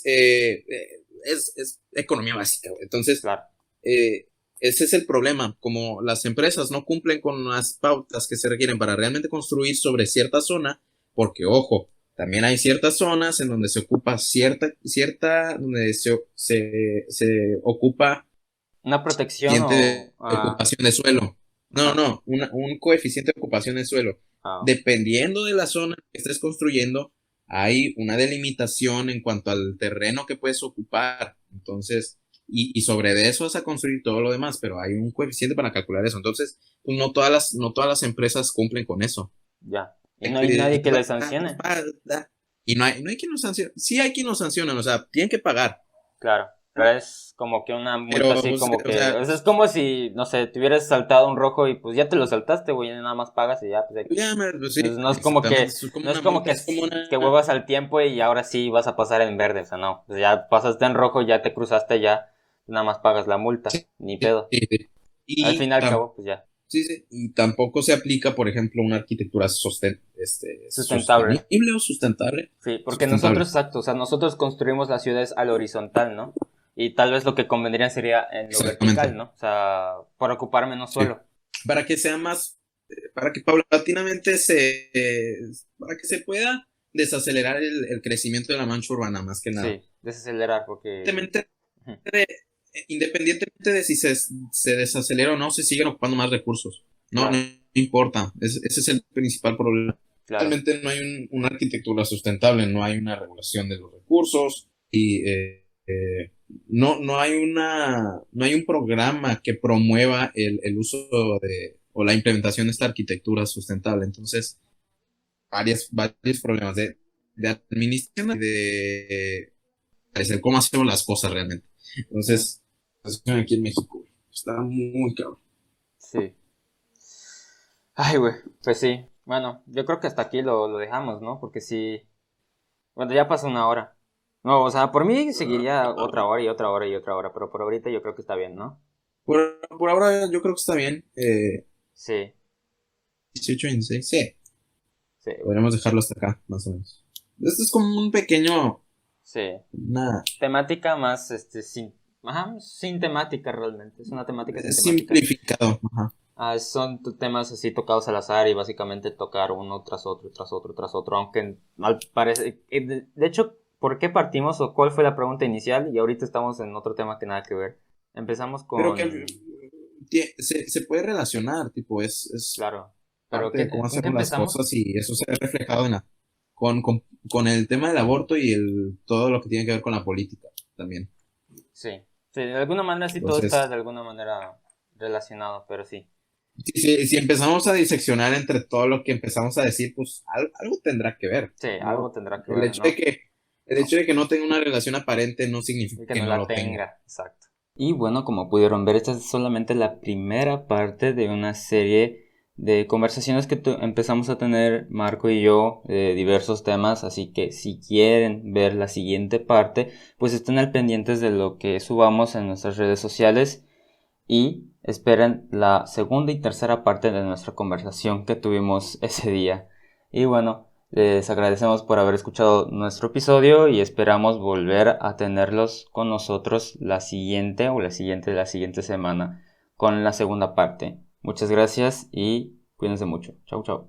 S2: es economía básica, güey. Entonces,
S1: Claro.
S2: eh, ese es el problema. Como las empresas no cumplen con las pautas que se requieren para realmente construir sobre cierta zona, porque, ojo, también hay ciertas zonas en donde se ocupa donde se ocupa
S1: Una protección
S2: coeficiente
S1: o...
S2: de ocupación de suelo. No,
S1: Ajá.
S2: no, un coeficiente de ocupación de suelo.
S1: Ah,
S2: Dependiendo de la zona que estés construyendo, hay una delimitación en cuanto al terreno que puedes ocupar. Entonces, y sobre de eso vas a construir todo lo demás, pero hay un coeficiente para calcular eso. Entonces, pues no todas las empresas cumplen con eso.
S1: ya. Y no hay nadie que les sancione.
S2: Y no hay quien nos sancione. Sí hay quien nos sanciona, o sea, tienen que pagar.
S1: Claro. Pero es como que una multa
S2: Pero,
S1: así
S2: pues,
S1: como
S2: o
S1: que...
S2: sea,
S1: O sea, es como si, no sé, te hubieras saltado un rojo y pues ya te lo saltaste, güey, y nada más pagas y ya, pues X.
S2: pues sí,
S1: No es como
S2: exactamente.
S1: que,
S2: Es como
S1: no es
S2: una
S1: como
S2: multa, es como
S1: que
S2: una.
S1: vuelvas al tiempo y ahora sí vas a pasar en verde, o sea, no. Pues ya pasaste en rojo, ya te cruzaste, ya nada más pagas la multa,
S2: Sí,
S1: ni
S2: sí,
S1: pedo.
S2: sí.
S1: Al fin
S2: Y,
S1: y al cabo, pues ya,
S2: sí, sí, y tampoco se aplica, por ejemplo, una arquitectura
S1: sustentable.
S2: sostenible o sustentable.
S1: Sí, porque nosotros,
S2: Sustentable.
S1: exacto, o sea, nosotros construimos las ciudades al horizontal, ¿no? Y tal vez lo que convendría sería en lo vertical,
S2: Exactamente.
S1: ¿no? O sea, para ocupar menos
S2: Sí.
S1: suelo.
S2: Para que sea más, para que paulatinamente para que se pueda desacelerar el crecimiento de la mancha urbana, más que nada.
S1: Sí, desacelerar, porque...
S2: Independientemente
S1: Ujú,
S2: de, independientemente de si se desacelera o no, se siguen ocupando más recursos. No, no
S1: claro,
S2: importa. Ese es el principal problema.
S1: claro.
S2: Realmente no hay una arquitectura sustentable, no hay una regulación de los recursos y no hay un programa que promueva el uso o la implementación de esta arquitectura sustentable. Entonces, varios problemas de administración y de parecer cómo hacemos las cosas realmente.
S1: Sí,
S2: Entonces, pues, aquí en México, güey, está muy cabrón.
S1: sí. Ay, güey, pues sí. Bueno, yo creo que hasta aquí lo dejamos, ¿no? Porque sí, bueno, ya pasó una hora. No, o sea, por mí seguiría otra hora y otra hora y otra hora, pero por ahorita yo creo que está bien, ¿no?
S2: Por ahora yo creo que está bien.
S1: Sí,
S2: 18 y 16, sí.
S1: sí,
S2: Podríamos dejarlo hasta acá, más o menos. Esto es como un pequeño,
S1: sí.
S2: una
S1: Temática más, ajá, sin temática realmente. Es una temática sin temática.
S2: simplificado. Ajá.
S1: Son temas así tocados al azar y básicamente tocar uno tras otro, tras otro, tras otro. Aunque al parece, de hecho, ¿por qué partimos o cuál fue la pregunta inicial? Y ahorita estamos en otro tema que nada que ver. Empezamos
S2: Pero que
S1: con,
S2: se puede relacionar, tipo, es
S1: claro, pero
S2: parte de cómo
S1: ¿con qué
S2: hacemos las cosas
S1: empezamos?
S2: y eso se ve reflejado con el tema del aborto y todo lo que tiene que ver con la política también.
S1: Sí, sí, de alguna manera sí todo está
S2: Entonces,
S1: de alguna manera relacionado, pero sí,
S2: si empezamos a diseccionar entre todo lo que empezamos a decir, pues algo tendrá que ver,
S1: sí, algo
S2: ¿no?
S1: tendrá que
S2: El
S1: ver,
S2: hecho de
S1: ¿no?
S2: que, el hecho de que no tenga una relación aparente no significa
S1: Y que
S2: que
S1: no
S2: no
S1: la
S2: lo tenga.
S1: tenga, exacto. Y bueno, como pudieron ver, esta es solamente la primera parte de una serie de conversaciones que empezamos a tener Marco y yo de diversos temas, así que si quieren ver la siguiente parte, pues estén al pendientes de lo que subamos en nuestras redes sociales y esperen la segunda y tercera parte de nuestra conversación que tuvimos ese día. Y bueno, les agradecemos por haber escuchado nuestro episodio y esperamos volver a tenerlos con nosotros la siguiente o la siguiente semana con la segunda parte. Muchas gracias y cuídense mucho. Chau, chau.